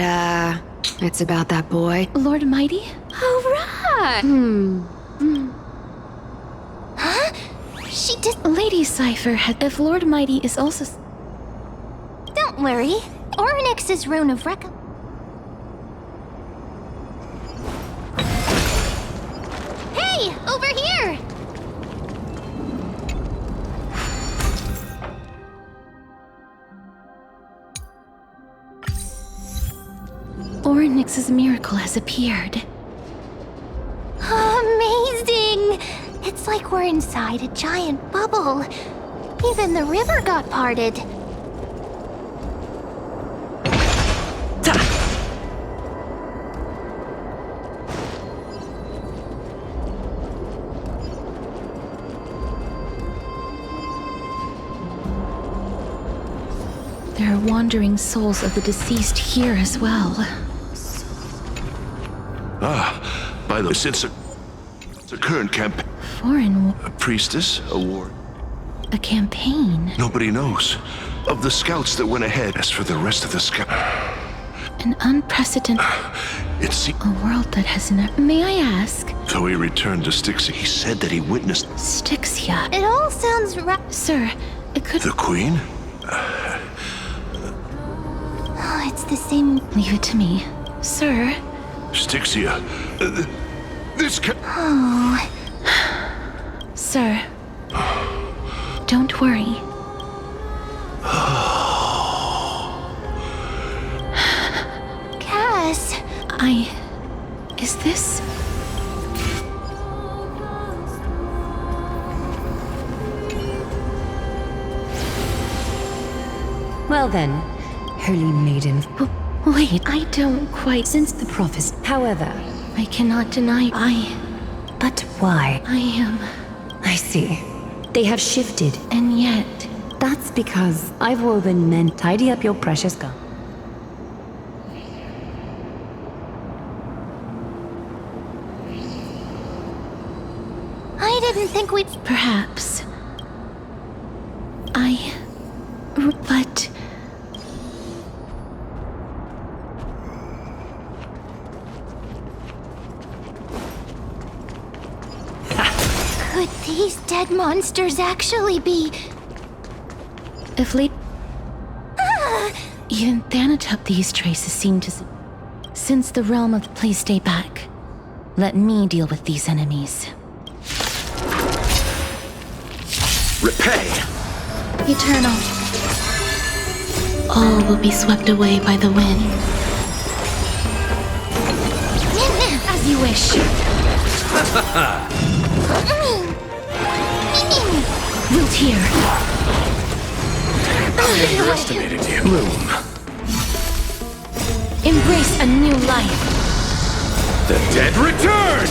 it's about that boy. Lord Mighty? All right. Huh? She just... Lady Cypher had... If Lord Mighty is also... Don't worry. Ornyx's rune of record. Hey! Over here! Ornyx's miracle has appeared. Amazing! It's like we're inside a giant bubble. Even the river got parted. There are wandering souls of the deceased here as well. By the way, since the current campaign, Foreign... a priestess, a war. A campaign? Nobody knows of the scouts that went ahead. As for the rest of the scout, An unprecedented... it's... A world that has never... May I ask? So he returned to Styxia. He said that he witnessed... Styxia. It all sounds right. Sir, it could... The Queen? Oh, it's the same... Leave it to me. Sir? Styxia. This ca... Oh... Sir. Don't worry. Cass... Is this... Well then, holy maiden. Wait, I don't quite... Since the prophecy. However, I cannot deny But why? I am... I see. They have shifted. And yet... That's because I've woven men. Tidy up your precious gun. I didn't think we'd... Perhaps. But... these dead monsters actually be... Even Thanatop, these traces seem to... Since the realm of... Please stay back. Let me deal with these enemies. Repay! Eternal. All will be swept away by the wind. As you wish. Root here. I underestimated you. Bloom. Embrace a new life. The dead return!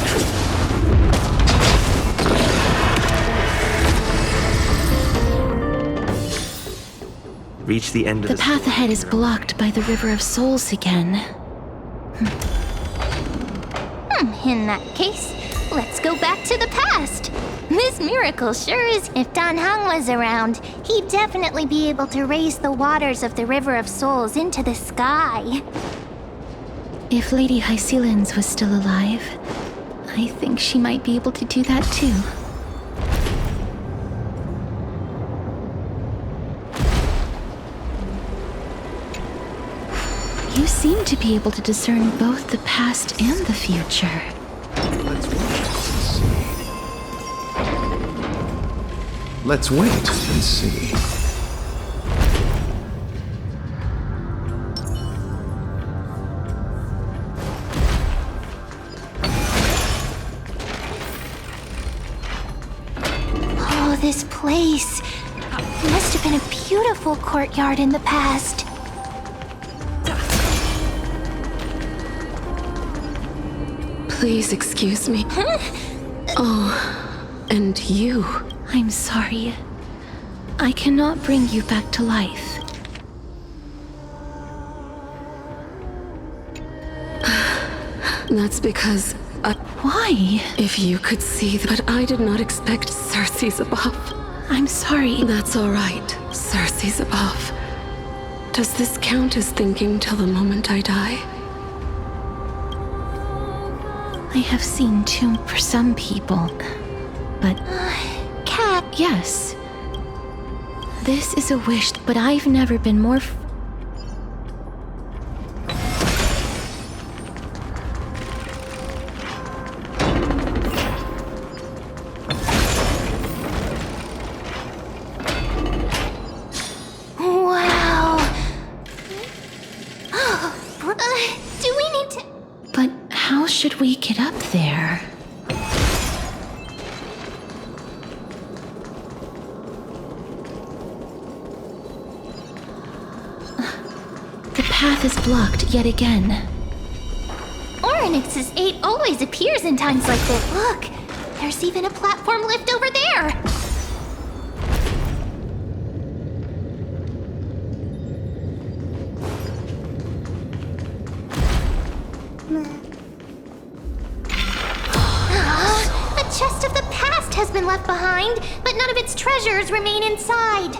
Reach the end of the path ahead is blocked by the River of Souls again. In that case, let's go back to the past. This miracle sure is. If Dan Heng was around, he'd definitely be able to raise the waters of the River of Souls into the sky. If Lady Hycelens was still alive, I think she might be able to do that too. You seem to be able to discern both the past and the future. Let's wait and see. Oh, this place. It must have been a beautiful courtyard in the past. Please excuse me. Oh, and you. I'm sorry. I cannot bring you back to life. That's because Why? If you could see, but I did not expect Cersei's above. I'm sorry. That's all right. Cersei's above. Does this count as thinking till the moment I die? I have seen too for some people, but... Cat. Yes. This is a wish, but I've never been more... Wow. Do we need to... But how should we get up there? The path is blocked yet again. Oryx's 8 always appears in times like this. Look, there's even a platform lift over there. A chest of the past has been left behind, but none of its treasures remain inside.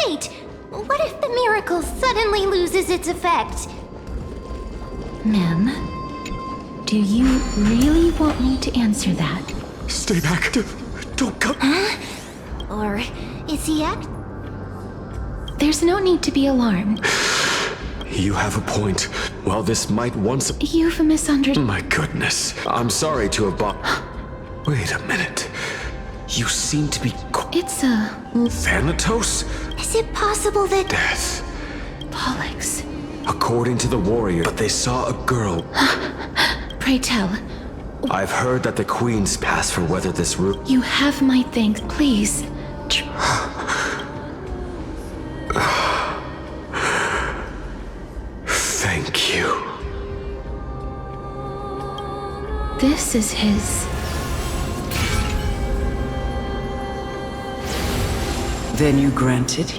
Wait, what if the miracle suddenly loses its effect? Ma'am, do you really want me to answer that? Stay back. Don't come. Or is he act? There's no need to be alarmed. You have a point. Well, this might once... You've misunderstood. My goodness. I'm sorry to have Wait a minute. You seem to be... It's a... Thanatos? Is it possible that... Death. Pollux. According to the warrior, but they saw a girl. Pray tell. I've heard that the queens pass for whether this route... You have my thanks. Please. Thank you. This is his... Then you granted?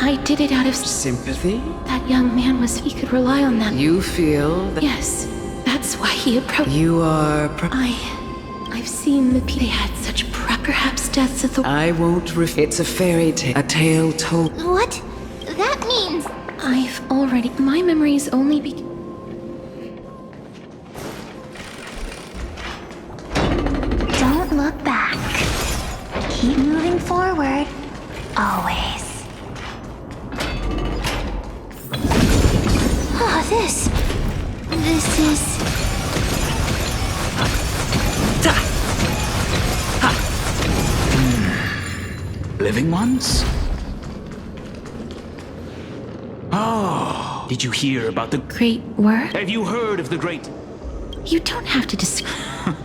I did it out of... Sympathy? That young man was... He could rely on that. You feel that... Yes. That That's why he approached. You are. I've seen the they had such perhaps deaths at the. I won't. It's a fairy tale. A tale told. What? That means. I've already. My memories only be. Don't look back. Keep moving forward. Always. Oh, this is... Living ones? Oh, did you hear about the great work? Have you heard of the great... You don't have to describe...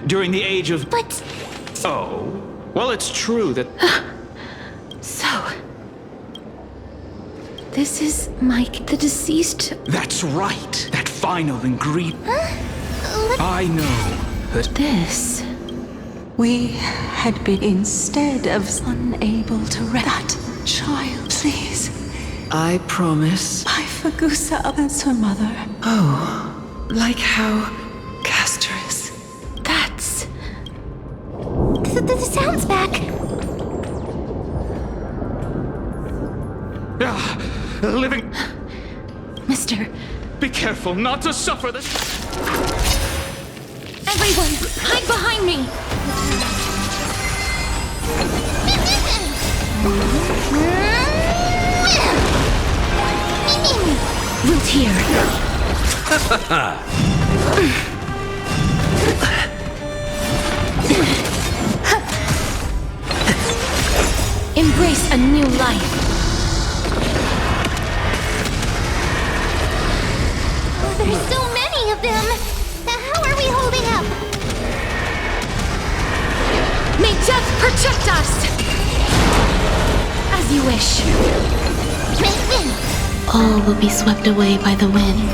During the age of... But... Oh, well, it's true that... So... This is Mike, the deceased... That's right! That final ingredient... I know that... This... We had been instead of unable to that child, please. I promise. By Fagusa as her mother. Oh, like how Castor is. That's... The sound's back. Living... Mister... Be careful not to suffer this... Everyone, hide behind me! Root here. Embrace a new life. Oh, there's so many of them. How are we holding up? May death protect us! As you wish. All will be swept away by the wind.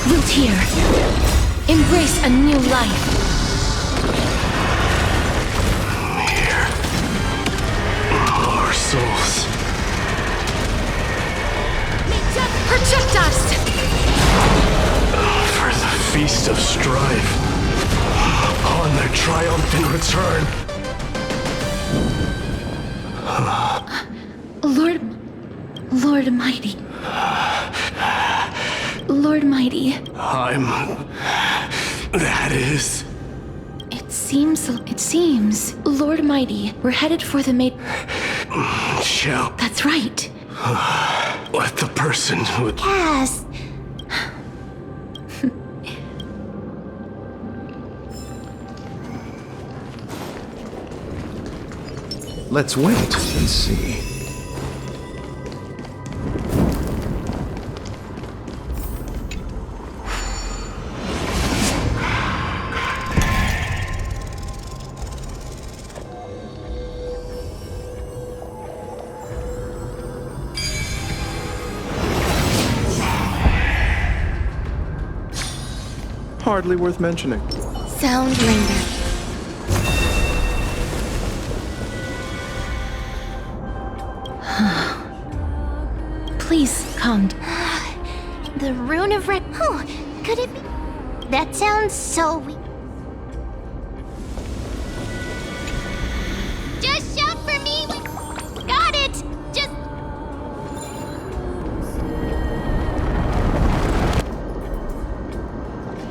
Root here. Embrace a new life. Here. Our souls. May death protect us! For the feast of strife. On their triumphant return. Lord Mighty. Lord Mighty. That is... It seems, Lord Mighty, we're headed for the Shall... That's right. Let the person who... Cass. Let's wait and see. Hardly worth mentioning. Sound linger. Please, calm. The rune of red. Oh, could it be? That sounds so weak. Just shout for me. Got it. Just.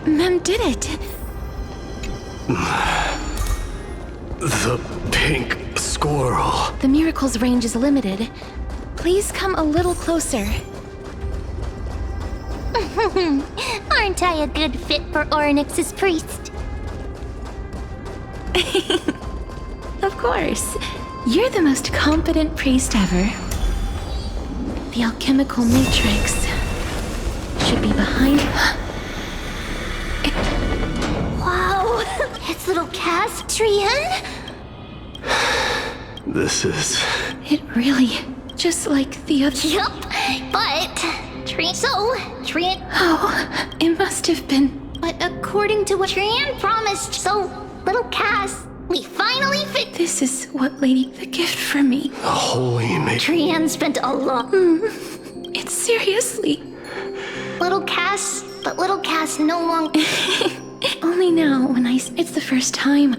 Mem did it. The pink squirrel. The miracle's range is limited. Please come a little closer. Aren't I a good fit for Ornyx's priest? Of course. You're the most competent priest ever. The alchemical matrix should be behind. Wow! It's little Castrian? This is... It really... just like the other... Yup! But... Oh, it must have been... But according to what Trian promised, so... Little Cass, we finally This is what the gift for me. A holy maid. Trian spent a lot. It's seriously. Little Cass, but little Cass no longer. Only now when it's the first time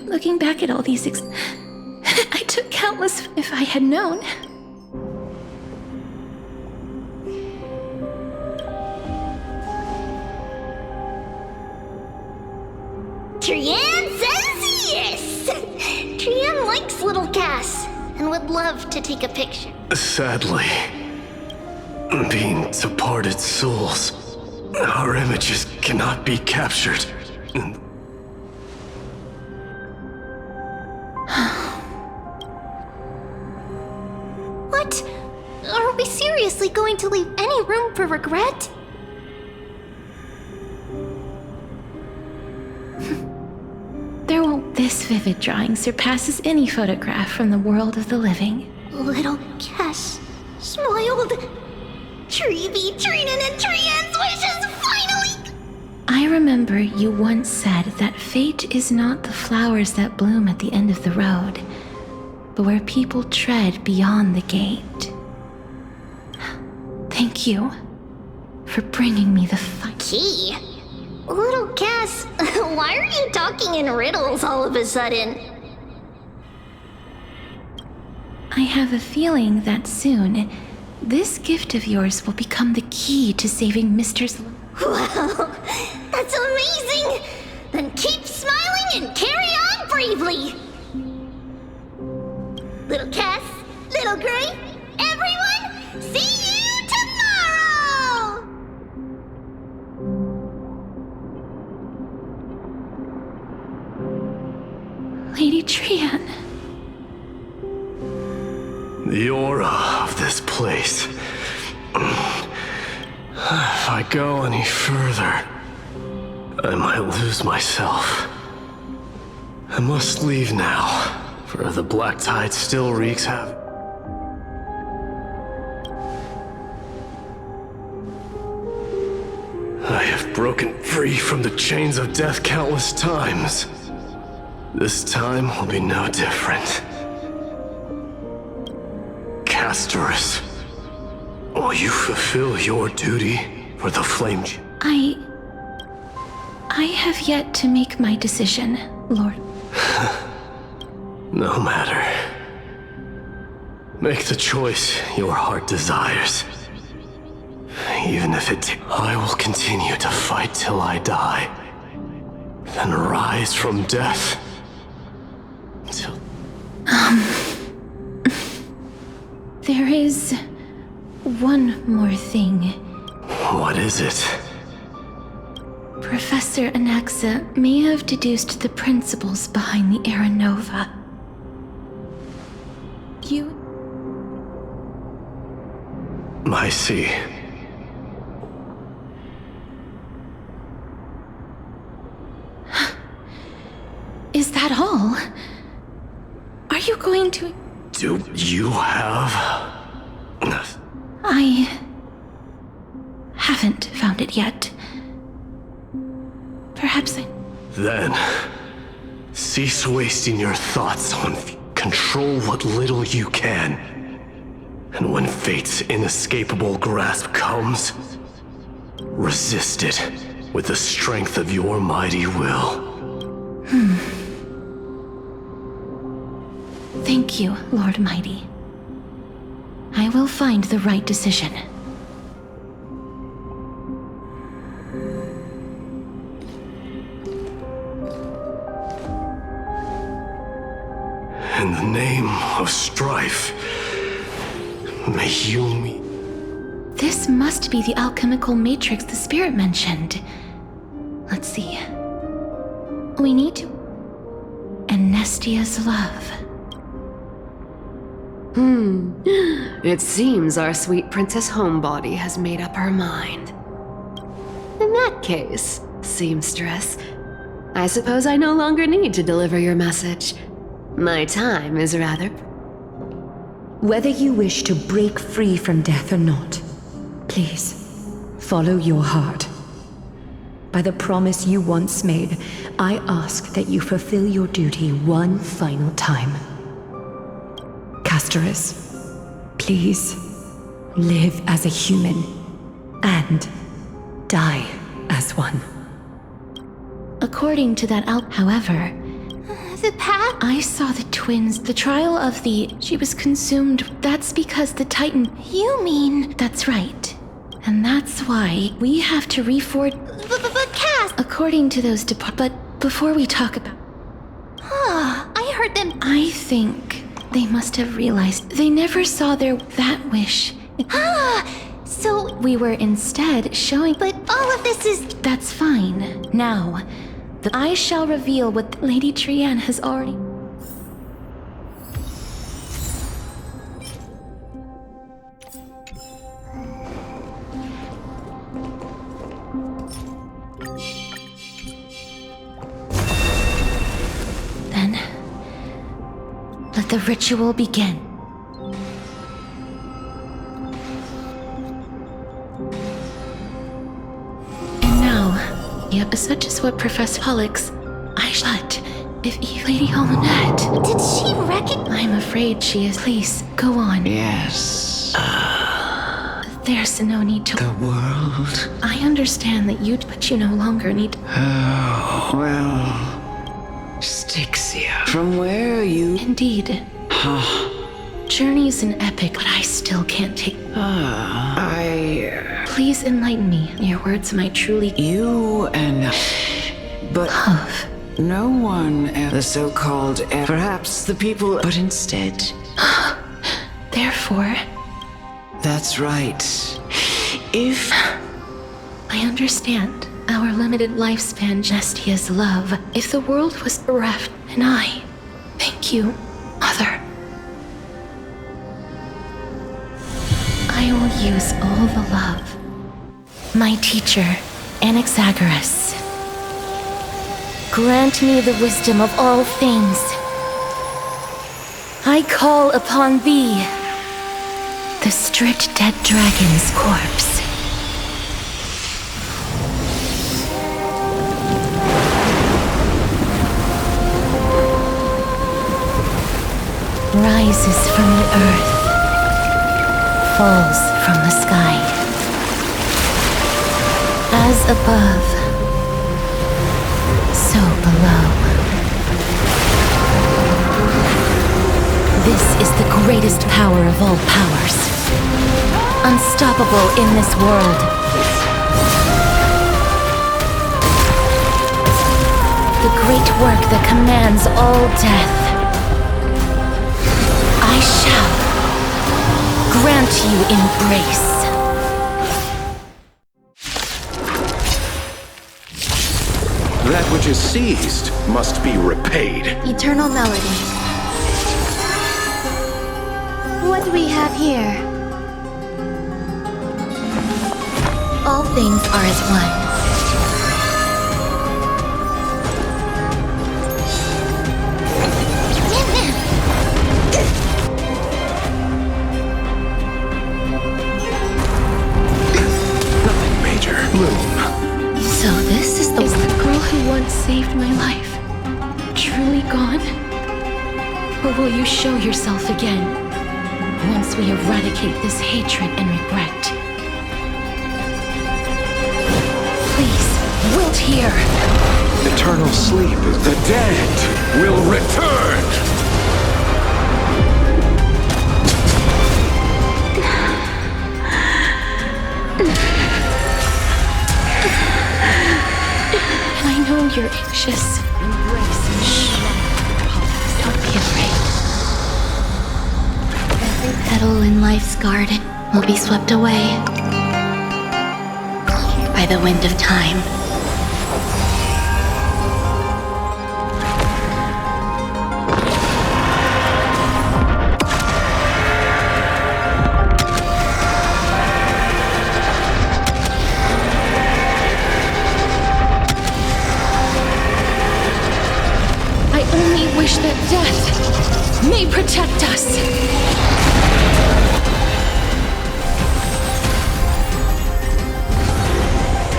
looking back at all these I took countless if I had known. Trian says yes! Trian likes little Cass and would love to take a picture. Sadly, being departed souls, our images cannot be captured. What? Are we seriously going to leave any room for regret? This vivid drawing surpasses any photograph from the world of the living. Little Cass smiled. Treevee, Trinan, and Trian's wishes finally! I remember you once said that fate is not the flowers that bloom at the end of the road, but where people tread beyond the gate. Thank you for bringing me the key. Little Cass, why are you talking in riddles all of a sudden? I have a feeling that soon, this gift of yours will become the key to saving Mister's... Wow, that's amazing! Then keep smiling and carry on bravely! Little Cass, Little Gray, everyone, see you tomorrow! Lady Trian. The aura of this place. If I go any further, I might lose myself. I must leave now, for the black tide still wreaks havoc. I have broken free from the chains of death countless times. This time will be no different. Castorus, will you fulfill your duty for the flame? I have yet to make my decision, Lord. No matter. Make the choice your heart desires. Even if I will continue to fight till I die, then rise from death. Till... There is one more thing. What is it? Professor Anaxa may have deduced the principles behind the Era Nova. I see. Is that all? Are you going to... Do you have... I haven't found it yet. Perhaps I... Then, cease wasting your thoughts on control what little you can. And when fate's inescapable grasp comes, resist it with the strength of your mighty will. Thank you, Lord Mighty. I will find the right decision. In the name of strife, may you meet... This must be the alchemical matrix the spirit mentioned. Let's see. We need to... Anestia's love. It seems our sweet Princess Homebody has made up her mind. In that case, seamstress, I suppose I no longer need to deliver your message. My time is rather... Whether you wish to break free from death or not, please, follow your heart. by the promise you once made, I ask that you fulfill your duty one final time. Castorus, please live as a human and die as one. According to that however, the path? I saw the twins. The trial of she was consumed. That's because the Titan. You mean? That's right. And that's why we have to reforge. But Cass! According to those but before we talk about. I heard them. I think they must have realized they never saw that wish. So we were instead showing. But all of this is. That's fine. Now, I shall reveal what Lady Trianne has already. Then, let the ritual begin. Yep, such is what Professor Pollux. But if Lady Almanette. Did she recognize? I'm afraid she is. Please, go on. Yes. There's no need to. The world. I understand that but you no longer need. Oh, well. Styxia. From where you. Indeed. Journey's an epic, but I still can't take. Please enlighten me. Your words might truly. You and. But. Love. No one else. The so-called. Perhaps the people. But instead. Therefore. That's right. If. I understand. Our limited lifespan, Gestia's love. If the world was bereft, and I. Thank you, Mother. I will use all the love. My teacher, Anaxagoras. Grant me the wisdom of all things. I call upon thee. The stripped dead dragon's corpse. Rises from the earth. Falls from the sky. As above, so below. This is the greatest power of all powers. Unstoppable in this world. The great work that commands all death. I shall grant you embrace. That which is seized must be repaid. Eternal melody. What do we have here? All things are as one. So this is the girl who once saved my life. Truly gone? Or will you show yourself again? Once we eradicate this hatred and regret. Please, wilt here. Eternal sleep. The dead will return. I know you're anxious. Embrace me. Don't be afraid. Every petal in life's garden will be swept away by the wind of time. Wish that death may protect us.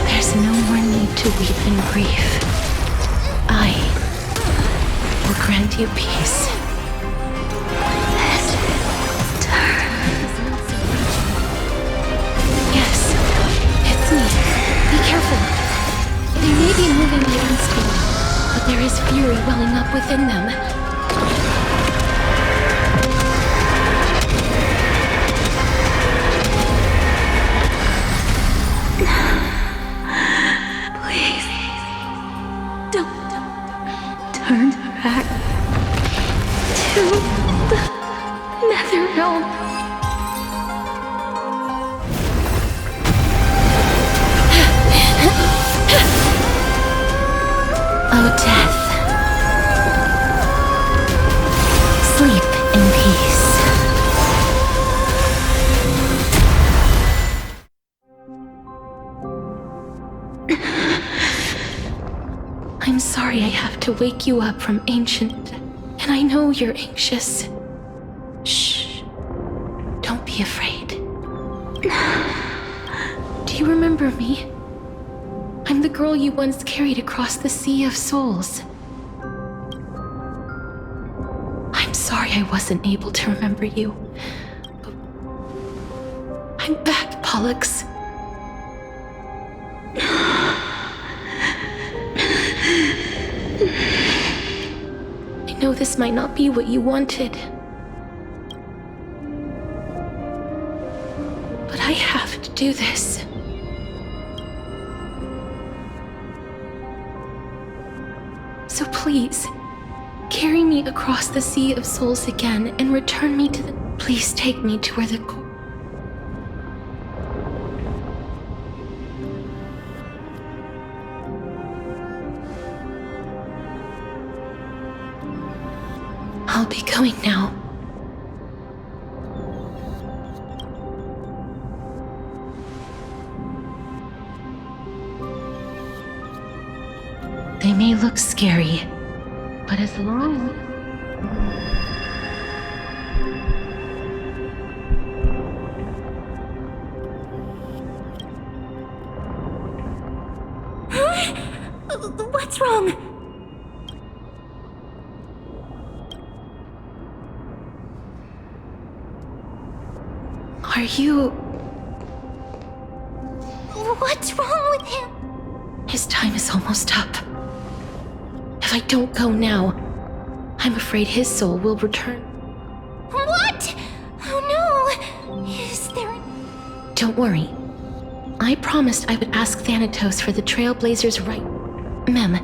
There's no more need to weep in grief, I will grant you peace. Yes, it's me. Be careful. They may be moving against you, but there is fury welling up within them. Please, don't turn back to the nether realm. Oh, death. Sleep in peace. I'm sorry I have to wake you up from ancient, and I know you're anxious. Shh. Don't be afraid. Do you remember me? I'm the girl you once carried across the Sea of Souls. I'm sorry I wasn't able to remember you. But I'm back, Pollux. I know this might not be what you wanted. But I have to do this. So please, carry me across the Sea of Souls again and return me to the... Please take me to where the... I'll be going now. They may look scary, but as long as... What's wrong? Are you... What's wrong with him? His time is almost up. If I don't go now, I'm afraid his soul will return. What? Oh no! Is there... Don't worry. I promised I would ask Thanatos for the Trailblazer's right. Mem,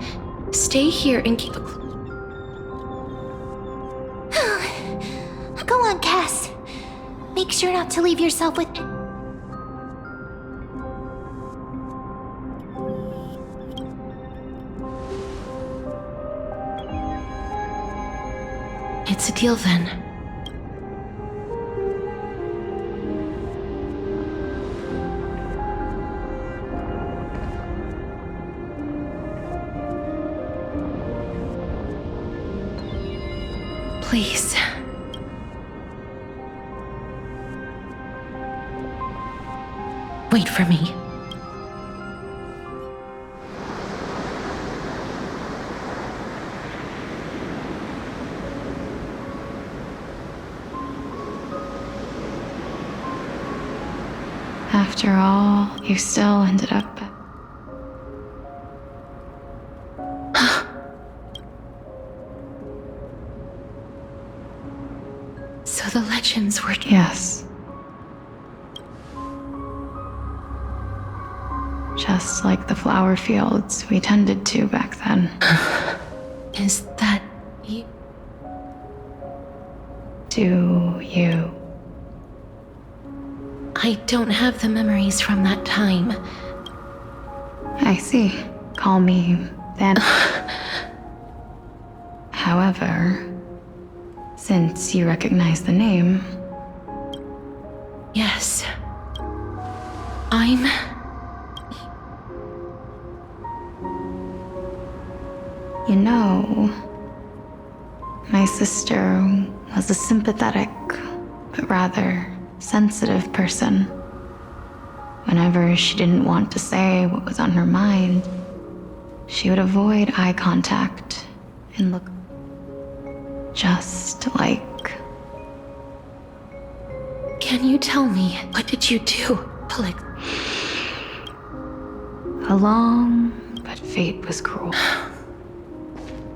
stay here and keep a Go on, Cass. Make sure not to leave yourself with... It's a deal then. Please. Wait for me. After all, you still ended up... So the legends were... Yes. Just like the flower fields we tended to back then. Is that you? Do you? I don't have the memories from that time. I see. Call me then. However, since you recognize the name... Yes. I'm... You know, my sister was a sympathetic, but rather sensitive person. Whenever she didn't want to say what was on her mind, She would avoid eye contact and look just like... Can you tell me, what did you do? Like... A long, but fate was cruel.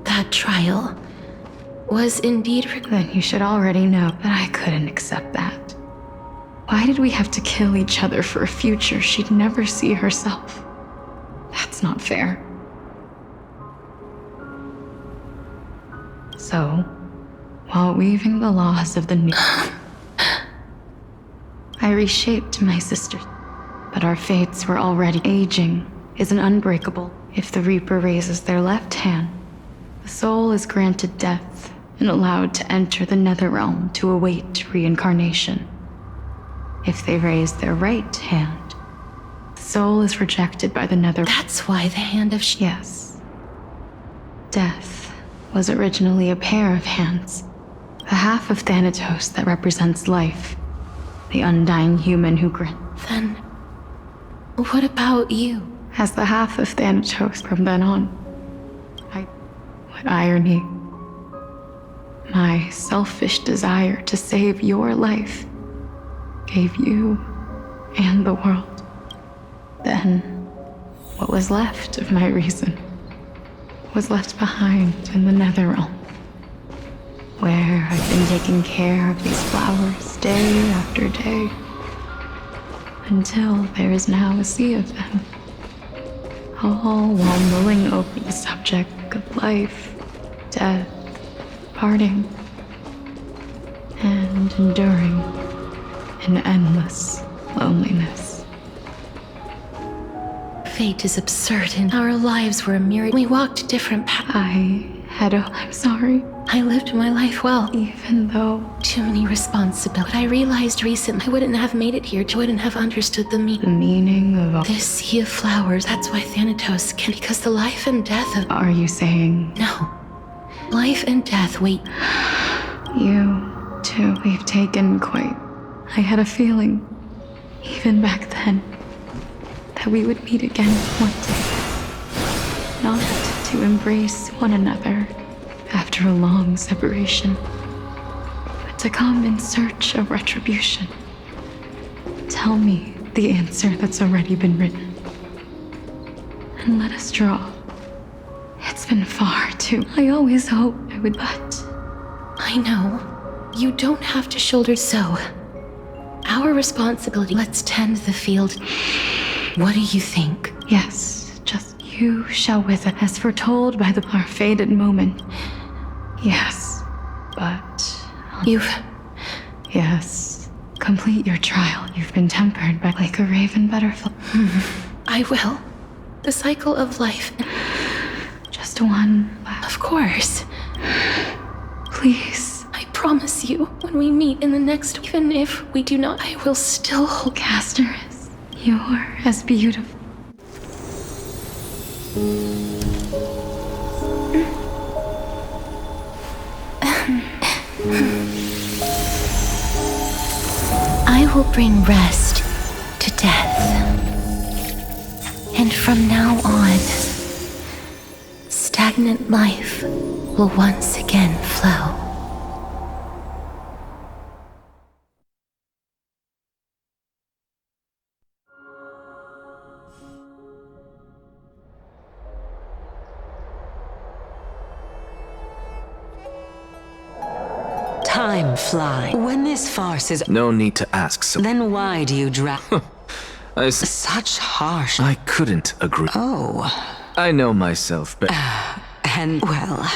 That trial was indeed... Then you should already know that I couldn't accept that. Why did we have to kill each other for a future she'd never see herself? That's not fair. So, while weaving the laws of the new... I reshaped my sister. But our fates were already aging. Isn't unbreakable. If the Reaper raises their left hand, the soul is granted death and allowed to enter the Netherrealm to await reincarnation. If they raise their right hand, the soul is rejected by the Nether. That's why the hand of... Yes. Death was originally a pair of hands. The half of Thanatos that represents life. The undying human who grants. Then, what about you? As the half of Thanatos from then on. What irony. My selfish desire to save your life gave you and the world. Then, what was left of my reason was left behind in the Netherrealm, where I've been taking care of these flowers day after day, until there is now a sea of them, all while mulling over the subject of life, death, parting, and enduring an endless loneliness. Fate is absurd and our lives were a mirror. We walked different paths. I'm sorry. I lived my life well. Even though... Too many responsibilities. But I realized recently I wouldn't have made it here. I wouldn't have understood the meaning of all... This sea of flowers. That's why Thanatos can... Because the life and death of... Are you saying... No. Life and death, wait. You, too, we've taken quite... I had a feeling, even back then, that we would meet again one day. Not to embrace one another after a long separation, but to come in search of retribution. Tell me the answer that's already been written, and let us draw. It's been far too... I always hoped I would, but... I know. You don't have to shoulder so. Our responsibility. Let's tend the field. What do you think? Yes, just you shall wither, as foretold by our fated moment. Yes, but... Yes, complete your trial. You've been tempered by like a raven butterfly. I will. The cycle of life. Just one last. Of course. Please. I promise you, when we meet in the next, even if we do not, I will still hold. Casterus, you're as beautiful. I will bring rest to death. And from now on, stagnant life will once again flow. Time flies. When this farce is... No need to ask, so... Then why do you Such harsh... I couldn't agree. Oh. I know myself, but... And, well...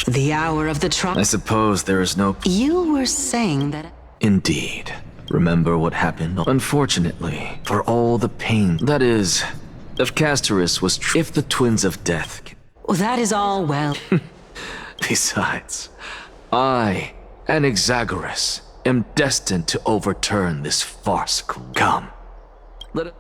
The hour of the trial... I suppose there is no... You were saying that... Indeed. Remember what happened? Unfortunately, for all the pain... That is... If Casterus was true... If the twins of death... Well, that is all well... Besides... I, Anaxagoras, am destined to overturn this farcical... Come. Let it...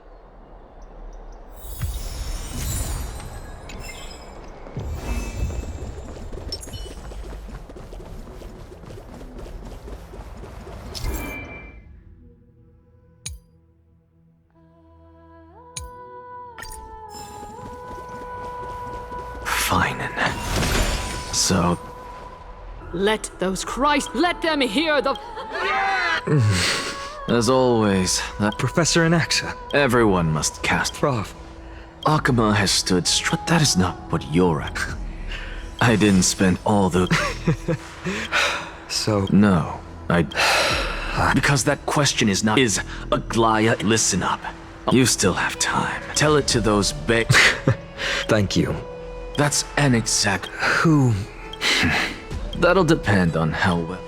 Fine. So... Let those Christ, let them hear the... As always, Professor Anaxa. Everyone must cast. Prof. Akuma has stood straight. That is not what you're at. I didn't spend all the... So... No, because that question is not... Is Aglaya... Listen up. You still have time. Tell it to those Thank you. That's an exact... Who... That'll depend on how well...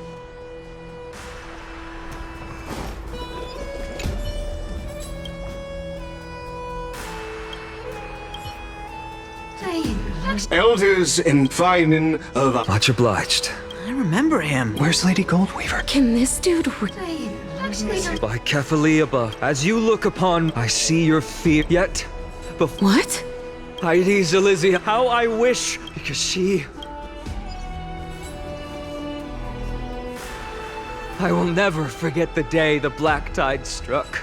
Elders in Finin of... Much obliged. I remember him. Where's Lady Goldweaver? Can this dude... By carefully above, as you look upon, I see your fear. Yet, What? Heidi's Elysia, how I wish, because she... I will never forget the day the black tide struck.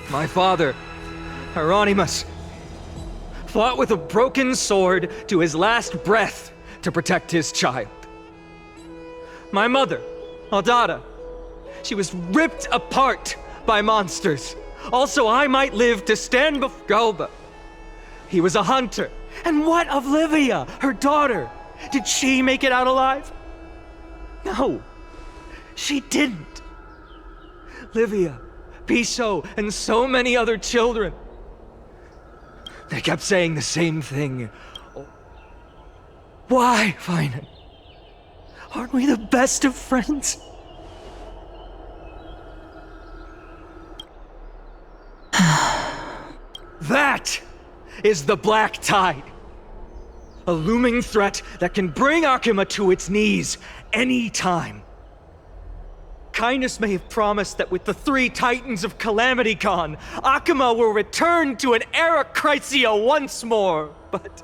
My father, Hieronymus, fought with a broken sword to his last breath to protect his child. My mother, Aldada, she was ripped apart by monsters. Also, I might live to stand before Galba. He was a hunter. And what of Livia, her daughter? Did she make it out alive? No, she didn't. Livia, Piso, and so many other children. They kept saying the same thing. Why, Finan? Aren't we the best of friends? That is the black tide. A looming threat that can bring Akuma to its knees any time. Kindness may have promised that with the 3 titans of Calamity Con, Akuma will return to an era Chrysia once more, but...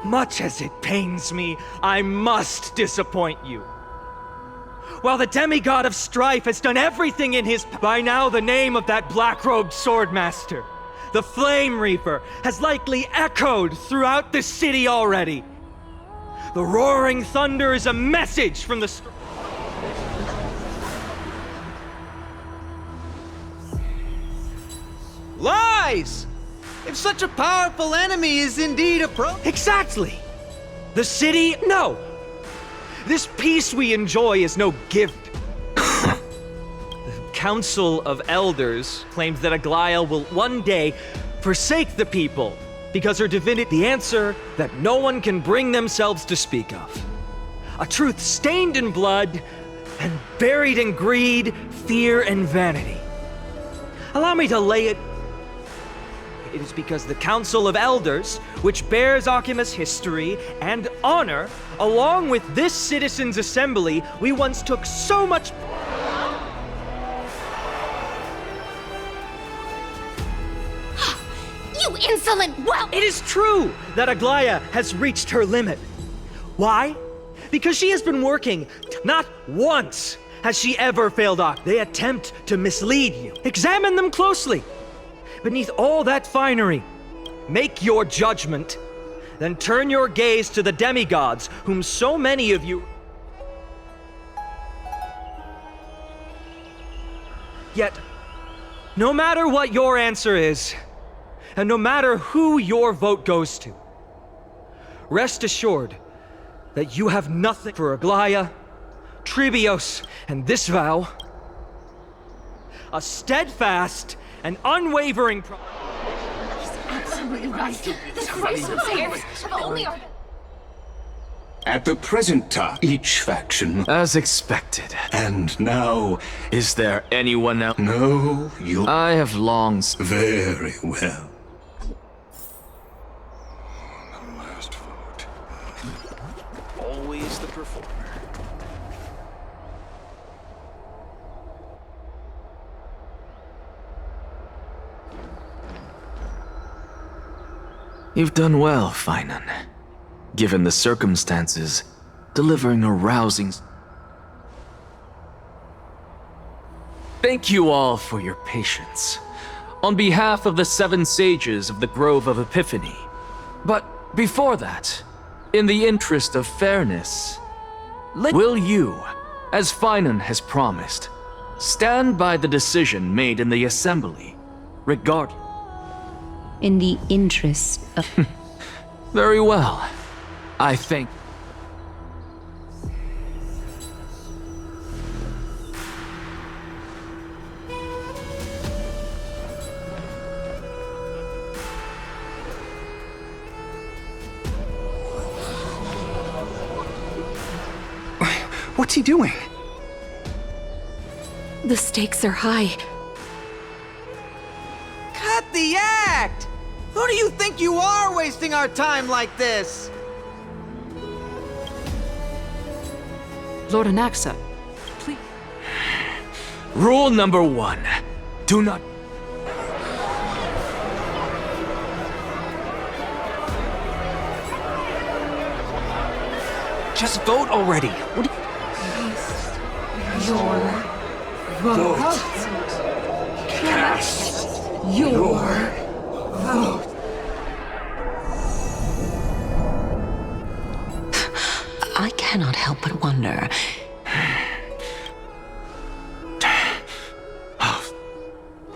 much as it pains me, I must disappoint you. While the demigod of strife has done everything in his... By now the name of that black-robed swordmaster, the Flame Reaper, has likely echoed throughout the city already. The roaring thunder is a message from the... Lies! If such a powerful enemy is indeed Exactly! The city... No! This peace we enjoy is no gift. The Council of Elders claims that Aglaya will one day forsake the people because her divinity... The answer that no one can bring themselves to speak of. A truth stained in blood and buried in greed, fear, and vanity. Allow me to lay it... It is because the Council of Elders, which bears Akima's history and honor, along with this citizens' assembly, we once took so much... You insolent whelp! It is true that Aglaya has reached her limit. Why? Because she has been working. Not once has she ever failed Ak. They attempt to mislead you. Examine them closely. Beneath all that finery, make your judgment, then turn your gaze to the demigods, whom so many of you... Yet, no matter what your answer is, and no matter who your vote goes to, rest assured that you have nothing for Aglaya, Tribios, and this vow, a steadfast and unwavering He's absolutely right. The Chrysosayers have only... At the present time, each faction... As expected. And now... Is there anyone else? No, you... I have long... Very well. The last vote. Always the performer. You've done well, Finan. Given the circumstances, delivering a rousing... Thank you all for your patience. On behalf of the 7 sages of the Grove of Epiphany, But before that, in the interest of fairness, will you, as Finan has promised, stand by the decision made in the assembly, regardless? In the interest of... Very well. I think... What's he doing? The stakes are high. Cut the act! Who do you think you are wasting our time like this? Lord Anaxa, please. Rule number 1. Do not... Just vote already. What do you... Your vote. Cast your vote. I cannot help but wonder.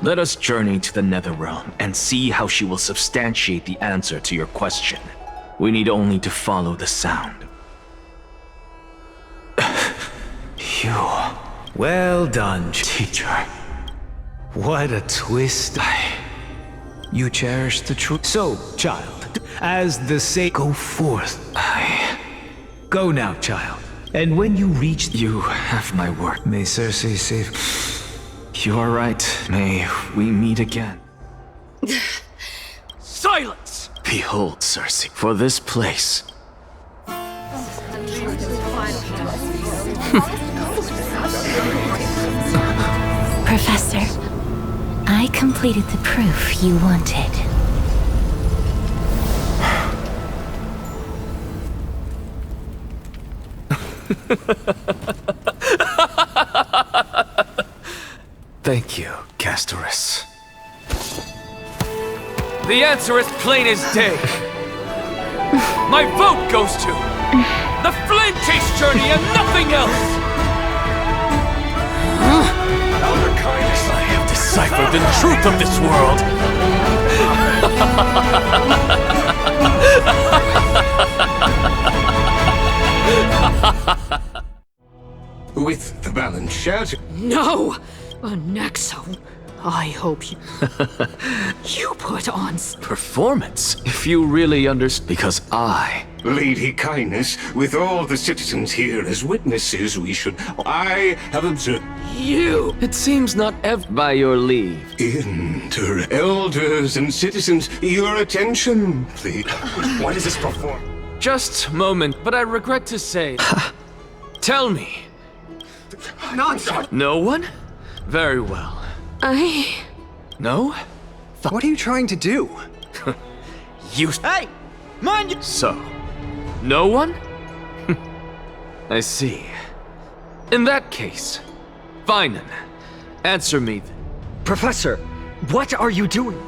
Let us journey to the Netherrealm and see how she will substantiate the answer to your question. We need only to follow the sound. Well done, teacher. What a twist. You cherish the truth. So, child, as the say, go forth. Go now, child. And when you reach... You have my word. May Cersei save... You are right. May we meet again. Silence! Behold, Cersei, for this place... Professor, I completed the proof you wanted. Thank you, Castorus. The answer is plain as day. My vote goes to the Flame Chase journey and nothing else! I have deciphered the truth of this world! With the balance shattered... No! Anaxa, I hope you... you put on... Performance? If you really understand... Because I... Lady Kindness, with all the citizens here as witnesses, we should... I have observed... You! It seems not by your leave. Enter, elders and citizens, your attention, please. What is this perform? Just a moment, but I regret to say... Tell me. Nonsense! No one? Very well. No? What are you trying to do? You... Hey! Mind you... So... No one? I see. In that case... Finan, answer me then. Professor, what are you doing?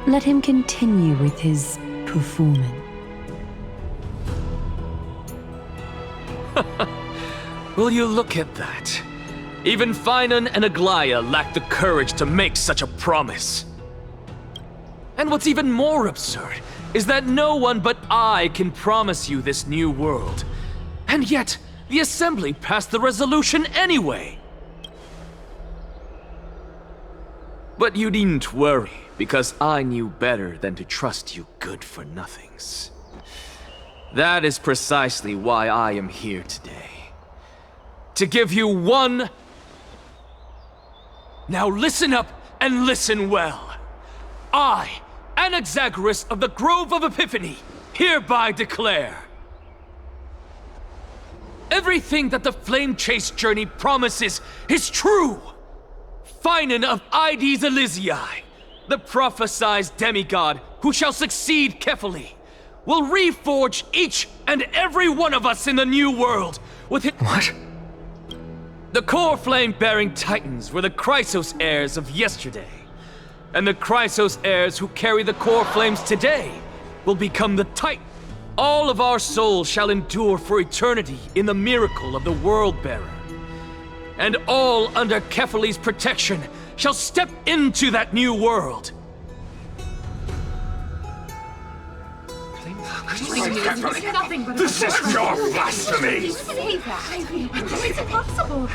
Let him continue with his performance. Will you look at that? Even Finan and Aglaya lack the courage to make such a promise. And what's even more absurd is that no one but I can promise you this new world. And yet, the Assembly passed the resolution anyway. But you needn't worry, because I knew better than to trust you good-for-nothings. That is precisely why I am here today. To give you one... Now listen up and listen well. I, Anaxagoras of the Grove of Epiphany, hereby declare... Everything that the Flame Chase journey promises is true! Finan of Ides Elysiae, the prophesied demigod who shall succeed Kefali, will reforge each and every one of us in the new world with his... What? The core flame-bearing titans were the Chrysos heirs of yesterday. And the Chrysos heirs who carry the core flames today will become the Titan. All of our souls shall endure for eternity in the miracle of the World-Bearer. And all under Kefali's protection shall step into that new world. This is pure blasphemy! It's impossible.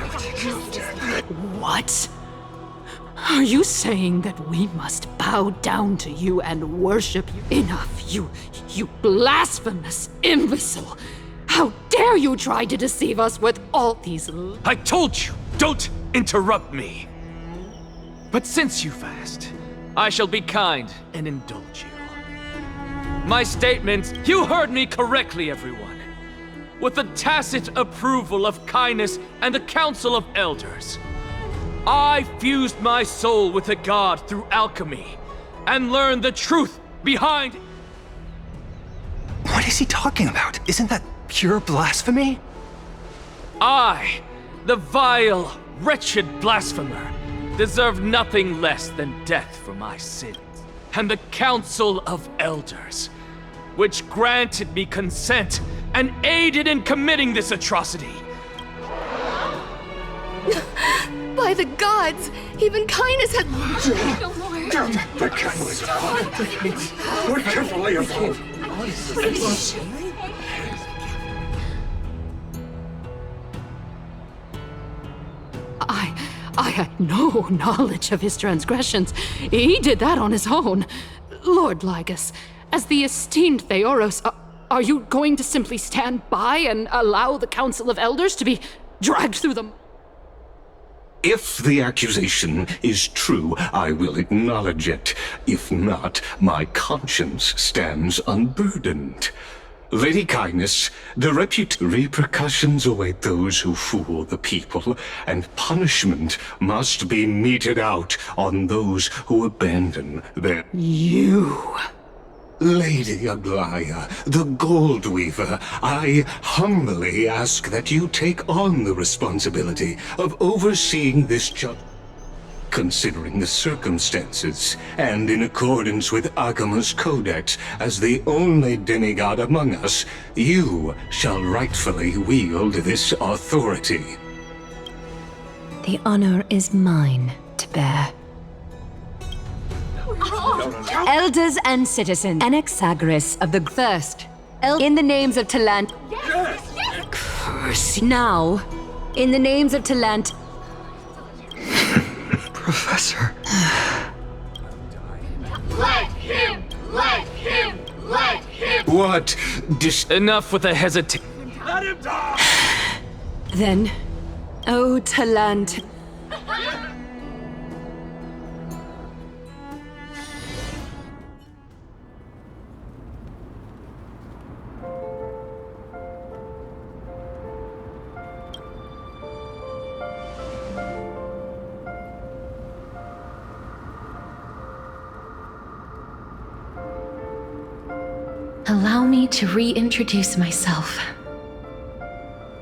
What? Are you saying that we must bow down to you and worship you? Enough, you blasphemous imbecile! How dare you try to deceive us with all these I told you, don't interrupt me! But since you've asked, I shall be kind and indulge you. My statements, you heard me correctly, everyone. With the tacit approval of kindness and the Council of Elders, I fused my soul with a god through alchemy and learned the truth behind... What is he talking about? Isn't that pure blasphemy? I, the vile, wretched blasphemer, deserve nothing less than death for my sins. And the Council of Elders, which granted me consent and aided in committing this atrocity. By the gods, even kindness had... No more. The catalyst. We're carefully involved. I had no knowledge of his transgressions. He did that on his own. Lord Lygus, as the esteemed Theoros, are you going to simply stand by and allow the Council of Elders to be dragged through the... If the accusation is true, I will acknowledge it. If not, my conscience stands unburdened. Lady Kindness, the repercussions await those who fool the people, and punishment must be meted out on those who abandon their... You... Lady Aglaya, the Gold Weaver, I humbly ask that you take on the responsibility of overseeing this job. Considering the circumstances, and in accordance with Agama's Codex, as the only demigod among us, you shall rightfully wield this authority. The honor is mine to bear. Elders and citizens, Anaxagoras of the First, in the names of Talant. Curse. Now, in the names of Talant. Professor. Let him! Let him! Let him! What? Enough with the hesitation. Let him die! Then, oh Talant. Allow me to reintroduce myself.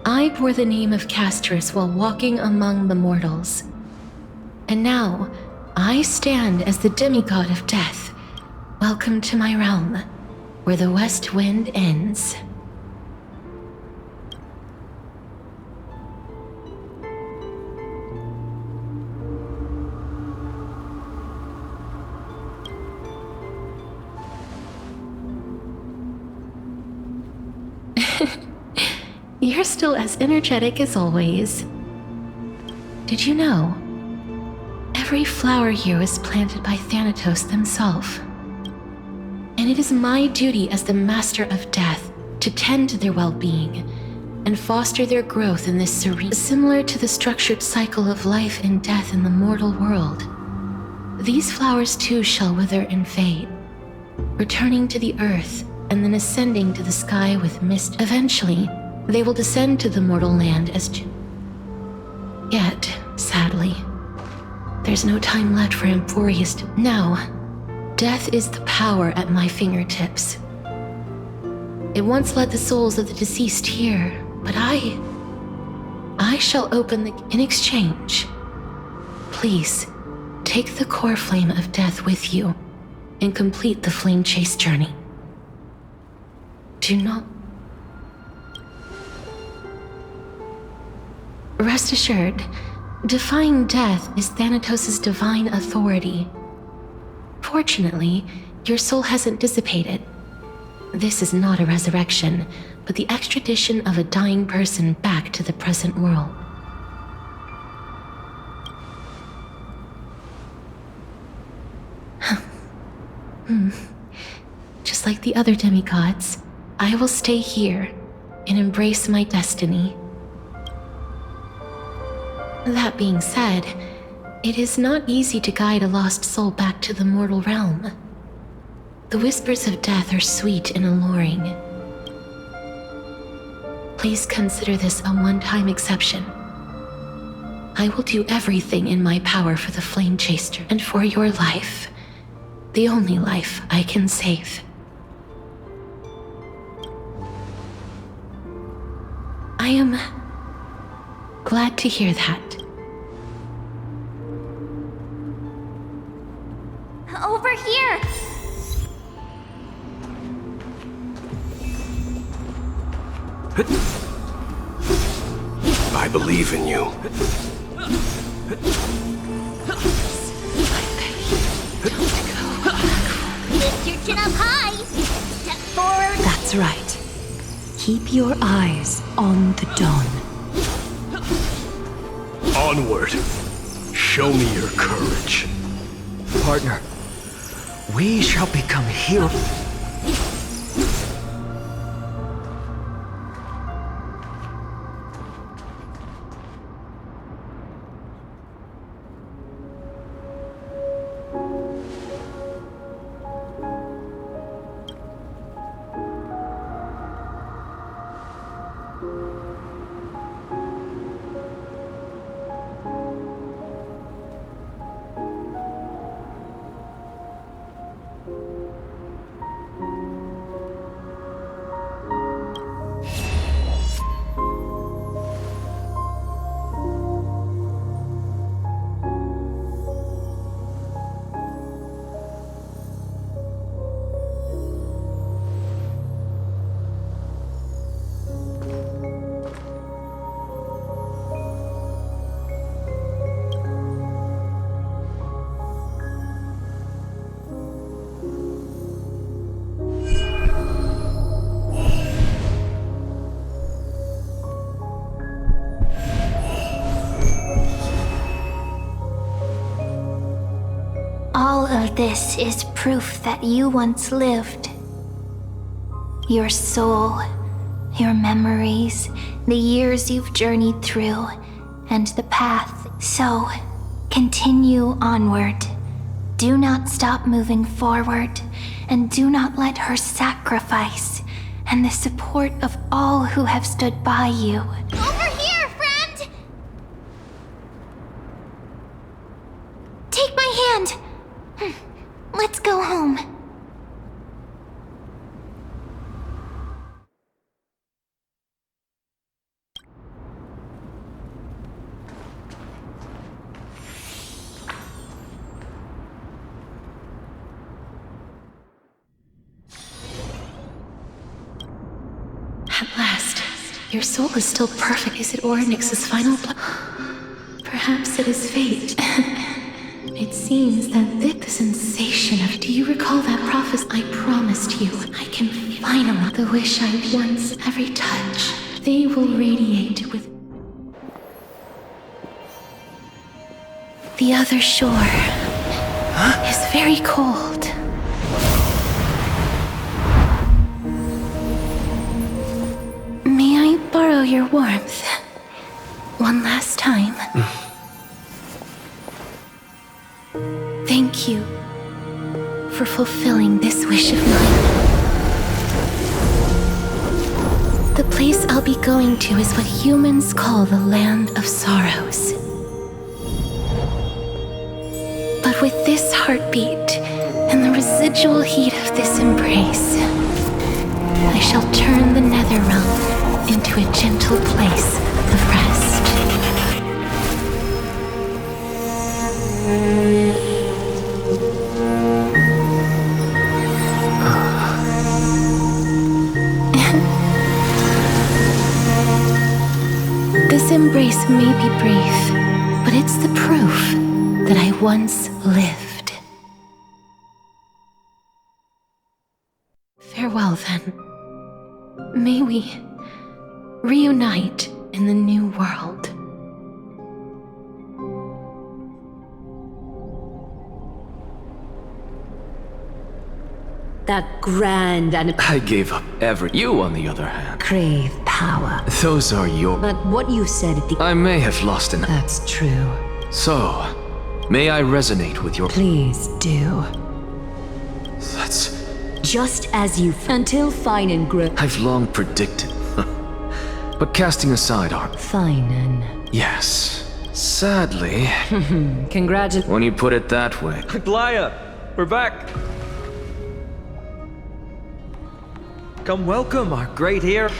I bore the name of Castrus while walking among the mortals. And now, I stand as the demigod of death. Welcome to my realm, where the west wind ends. You're still as energetic as always. Did you know? Every flower here was planted by Thanatos themselves. And it is my duty as the Master of Death to tend to their well-being and foster their growth in this serene, similar to the structured cycle of life and death in the mortal world. These flowers too shall wither and fade, returning to the earth and then ascending to the sky with mist. Eventually, they will descend to the mortal land as... Yet, sadly, there's no time left for Amphorius to... Now, death is the power at my fingertips. It once led the souls of the deceased here, but I shall open the... In exchange, please, take the core flame of death with you and complete the flame chase journey. Do not... Rest assured, defying death is Thanatos' divine authority. Fortunately, your soul hasn't dissipated. This is not a resurrection, but the extradition of a dying person back to the present world. Just like the other demigods, I will stay here and embrace my destiny. That being said, it is not easy to guide a lost soul back to the mortal realm. The whispers of death are sweet and alluring. Please consider this a one-time exception. I will do everything in my power for the Flame Chaser and for your life, the only life I can save. I am glad to hear that. Over here! I believe in you. Lift your chin up high! Step forward! That's right. Keep your eyes on the dawn. Onward. Show me your courage. Partner, we shall become heroes. All of this is proof that you once lived. Your soul, your memories, the years you've journeyed through, and the path. So, continue onward. Do not stop moving forward, and do not let her sacrifice and the support of all who have stood by you. Over here, friend! Take my hand! Let's go home. At last, your soul is still perfect. Is it Orynyx's final Perhaps it is fate. It seems that the sensation of... Do you recall that prophecy I promised you? I can finally... The wish I once... Every touch. They will radiate with... The other shore is very cold. May I borrow your warmth? One last time. Thank you for fulfilling this wish of mine. The place I'll be going to is what humans call the Land of Sorrows. But with this heartbeat and the residual heat of this embrace, I shall turn the nether realm into a gentle place of rest. may be brief, but it's the proof that I once lived. Farewell, then. May we reunite in the new world. That grand and... I gave up You, on the other hand. crave power. Those are your... But what you said at the... I may have lost an... That's true. So, may I resonate with your... Please do. That's... Just as you... Until fine and grow... I've long predicted. But casting aside our... Fine and... Yes. Sadly... Congratulations. When you put it that way... Glaya, we're back. Come welcome our great hero.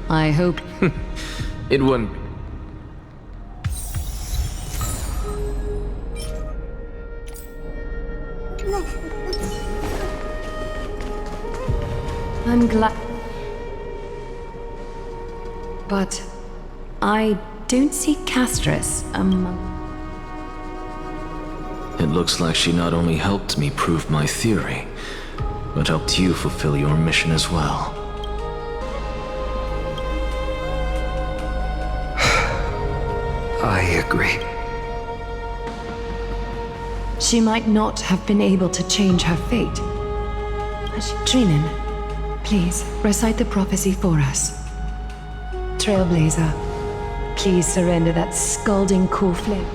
I hope... It wouldn't... I'm glad. But I don't see Castris among... It looks like she not only helped me prove my theory, but helped you fulfill your mission as well. I agree. She might not have been able to change her fate. Trinin, please recite the prophecy for us. Trailblazer, please surrender that scalding core flame.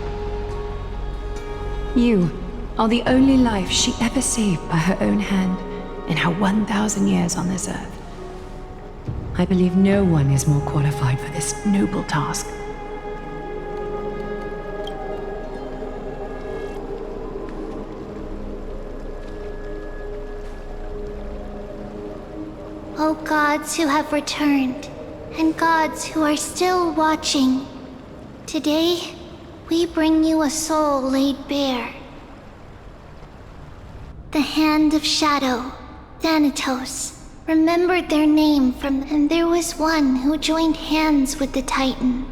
You are the only life she ever saved by her own hand in her 1,000 years on this earth. I believe no one is more qualified for this noble task. O gods who have returned, and gods who are still watching, today we bring you a soul laid bare. The Hand of Shadow, Thanatos, remembered their name and there was one who joined hands with the Titan.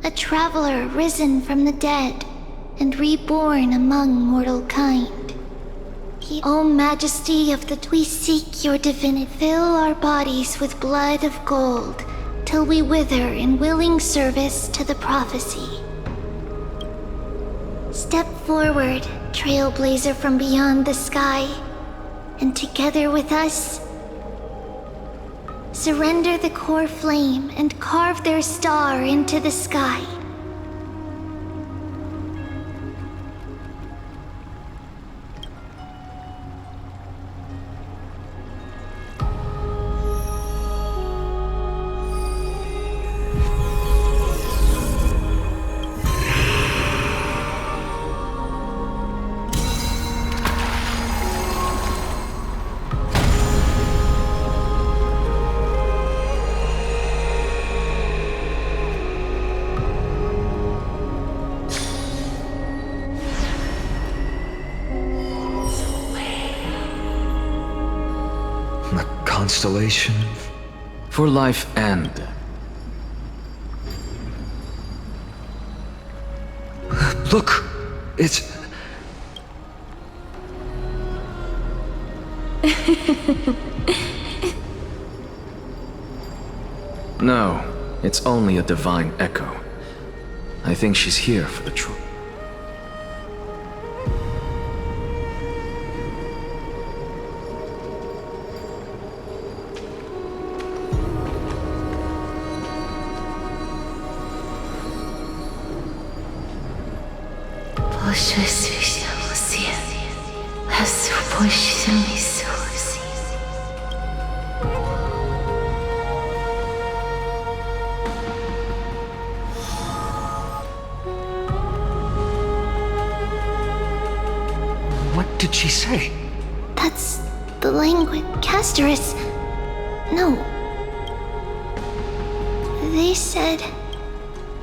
A traveler risen from the dead and reborn among mortal kind. O Majesty of the... We seek your divinity. Fill our bodies with blood of gold, till we wither in willing service to the prophecy. Step forward, trailblazer from beyond the sky, and together with us, surrender the core flame and carve their star into the sky. Constellation for life and death. Look, it's... No, it's only a divine echo. I think she's here for the truth. What did she say? That's the language. Casterus. No. They said,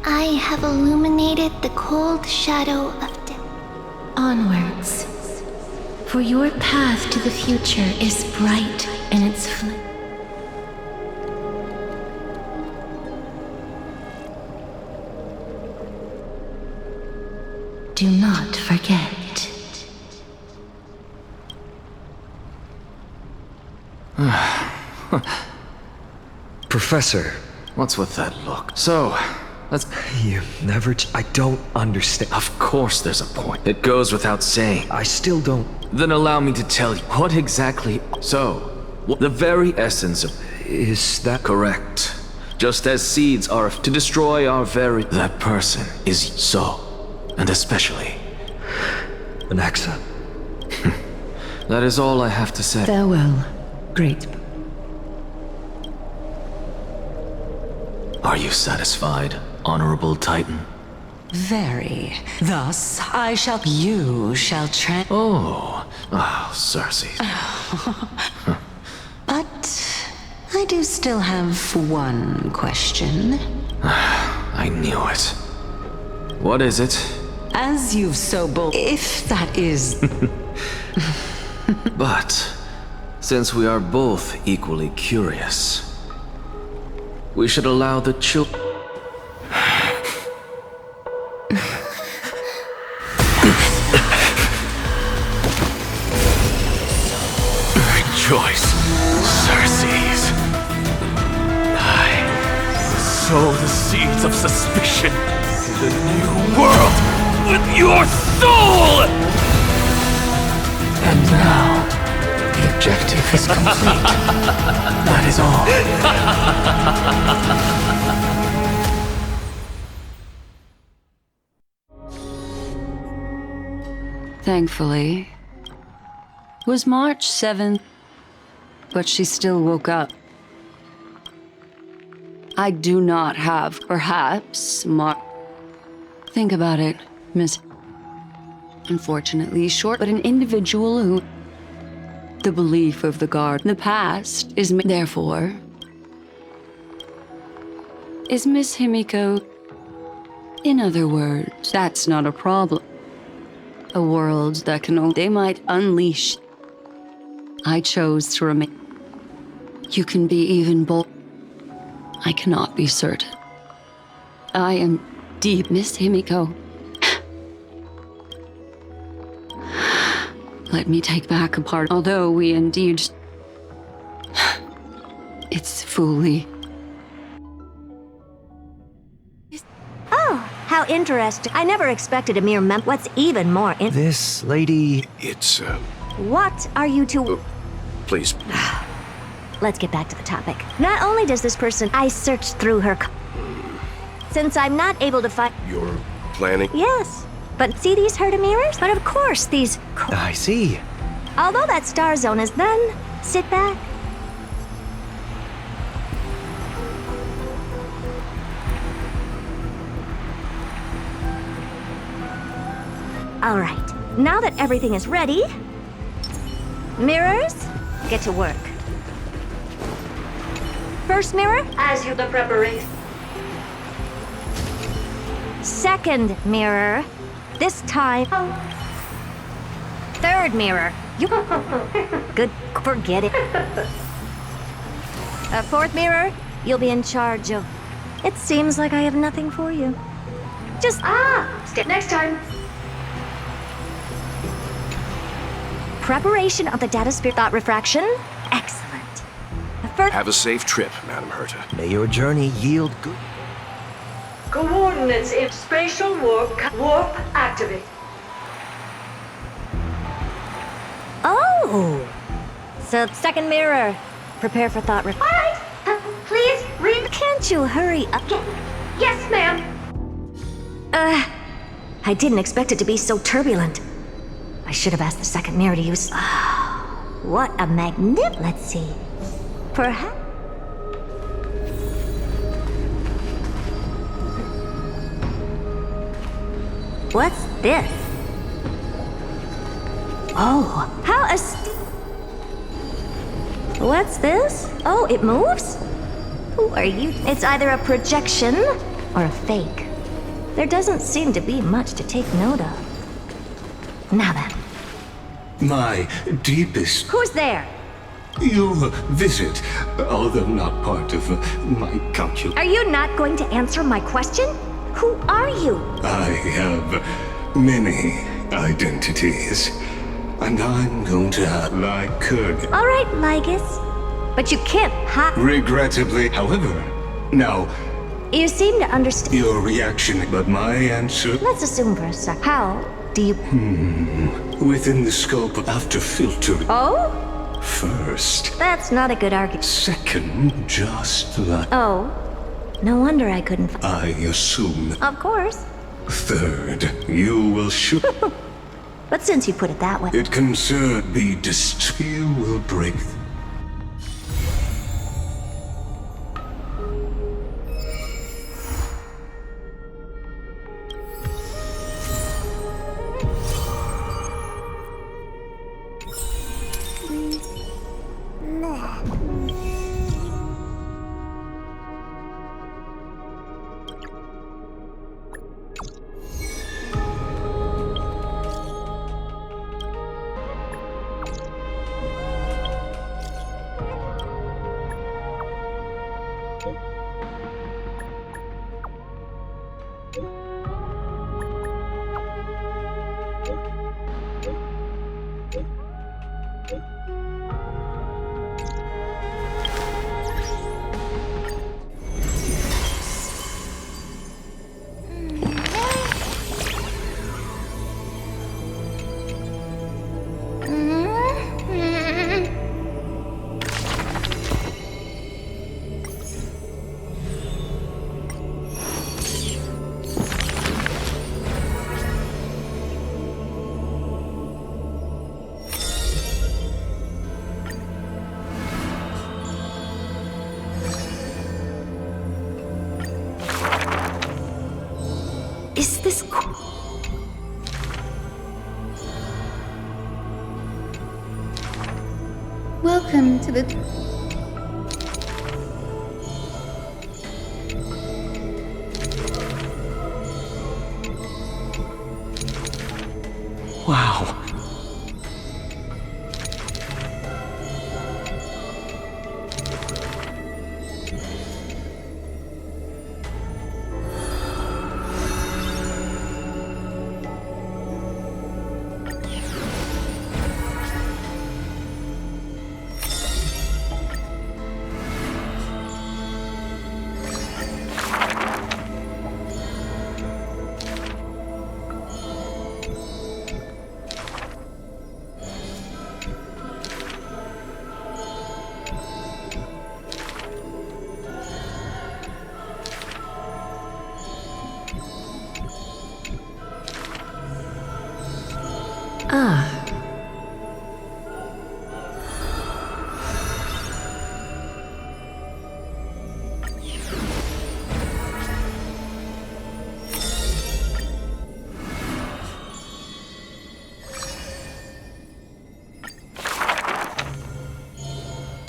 I have illuminated the cold shadow of death. Onwards. For your path to the future is bright in its flame. Do not forget. Professor. What's with that look? So, let's... You never... I don't understand. Of course there's a point. It goes without saying. I still don't... Then allow me to tell you. What exactly... So, the very essence of... Is that... Correct. Just as seeds are to destroy our very... That person is so. And especially... Anaxa. That is all I have to say. Farewell, great. Are you satisfied, Honorable Titan? Very. Thus, you shall Cersei. But I do still have one question. I knew it. What is it? As you've so bold, if that is... But, since we are both equally curious, we should allow the children... Rejoice, Cersei's. I sow the seeds of suspicion in the new world with your soul! And now, the objective is complete. That is all. Thankfully, it was March 7th, but she still woke up. I do not have, perhaps, Think about it, Miss... Unfortunately short, but an individual who... The belief of the guard in the past is... Therefore... Is Miss Himiko... In other words, that's not a problem. A world that can only... They might unleash... I chose to remain... You can be even bold... I cannot be certain. I am deep, Miss Himiko. Let me take back a part, although we indeed... It's fully... Oh, how interesting. I never expected a mere What's even more This lady... It's, What are you two... Please. Let's get back to the topic. Not only does this person... I searched through her... Since I'm not able to find... You're planning? Yes. But see these herd of mirrors? But of course these... I see. Although that star zone is then... Sit back. Alright. Now that everything is ready... Mirrors, get to work. First mirror, as you the preparation. Second mirror, this time. Third mirror, you. Good, forget it. Fourth mirror, you'll be in charge of. It seems like I have nothing for you. Just step next time. Preparation of the data sphere thought refraction. Excellent. Have a safe trip, Madam Herta. May your journey yield good... Coordinates in spatial warp activate. Oh! So, second mirror. Prepare for thought Alright! Please, read... Can't you hurry up? Yes, ma'am. I didn't expect it to be so turbulent. I should have asked the second mirror to use... what a Let's see. Perhaps... What's this? Oh, how What's this? Oh, it moves? Who are you? It's either a projection or a fake. There doesn't seem to be much to take note of. Now then. My deepest... Who's there? Your visit, although not part of my calculation. Are you not going to answer my question? Who are you? I have many identities. And I'm going to have like Kurgan. All right, Lygus. But you can't Regrettably, however, now, You seem to understand. your reaction, but my answer... Let's assume for a sec. How do you... Within the scope of after filtering. Oh? First. That's not a good argument. Second, just like... Oh. No wonder I couldn't... I assume. Of course. Third, you will shoot. But since you put it that way... It can be fear will break. Is this... Welcome to the... Wow.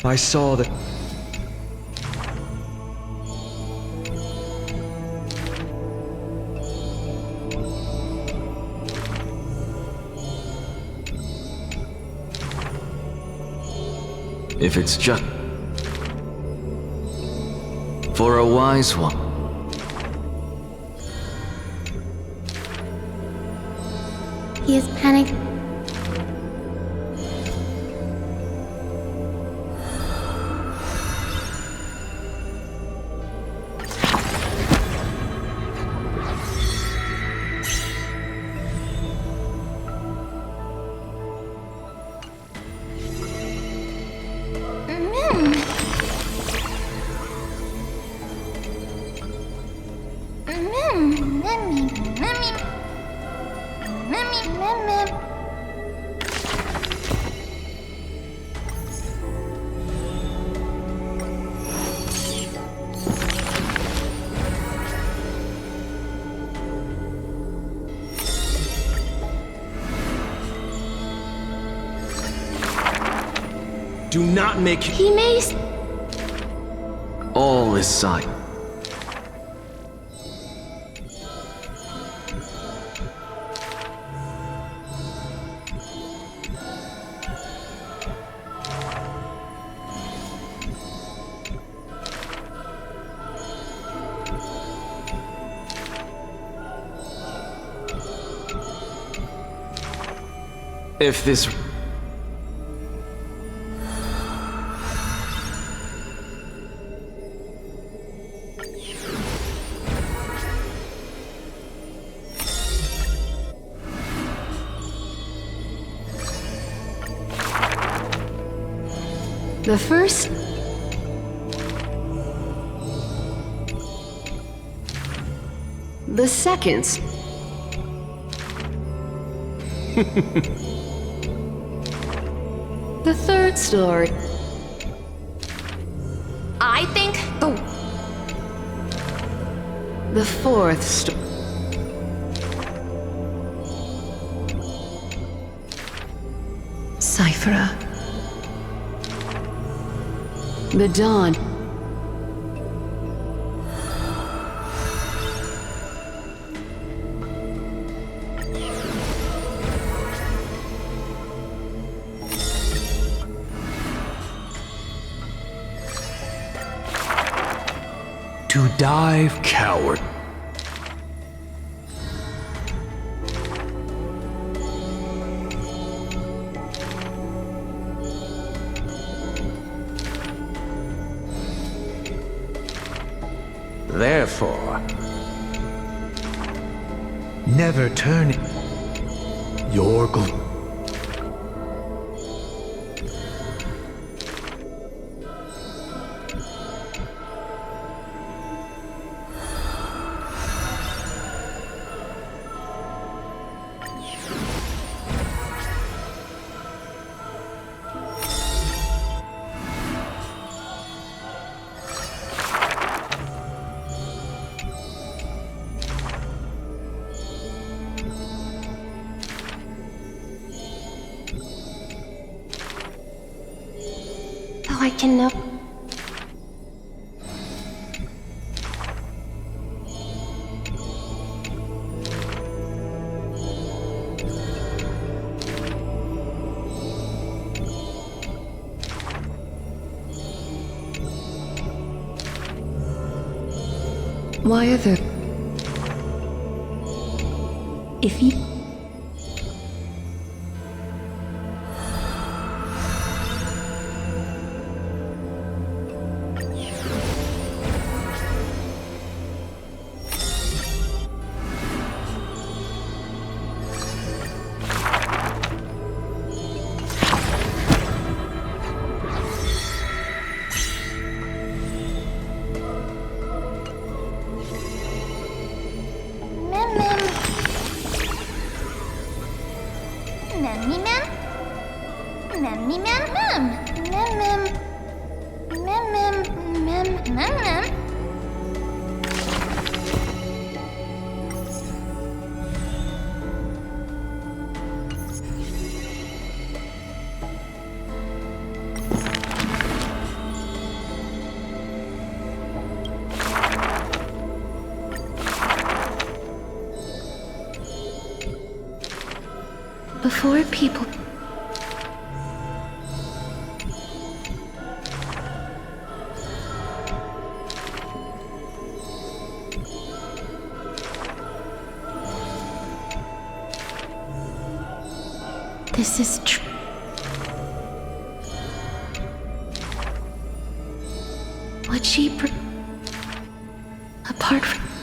I saw that... If it's just... for a wise one. He is panicked. Do not make... He may... All is sight. If this... The first... The second... The third story... I think The fourth story... Cyphera. The dawn... To dive, coward. Therefore, never turn your goal. I can know. Why are there... If you... Before people... This is true. What she... Apart from...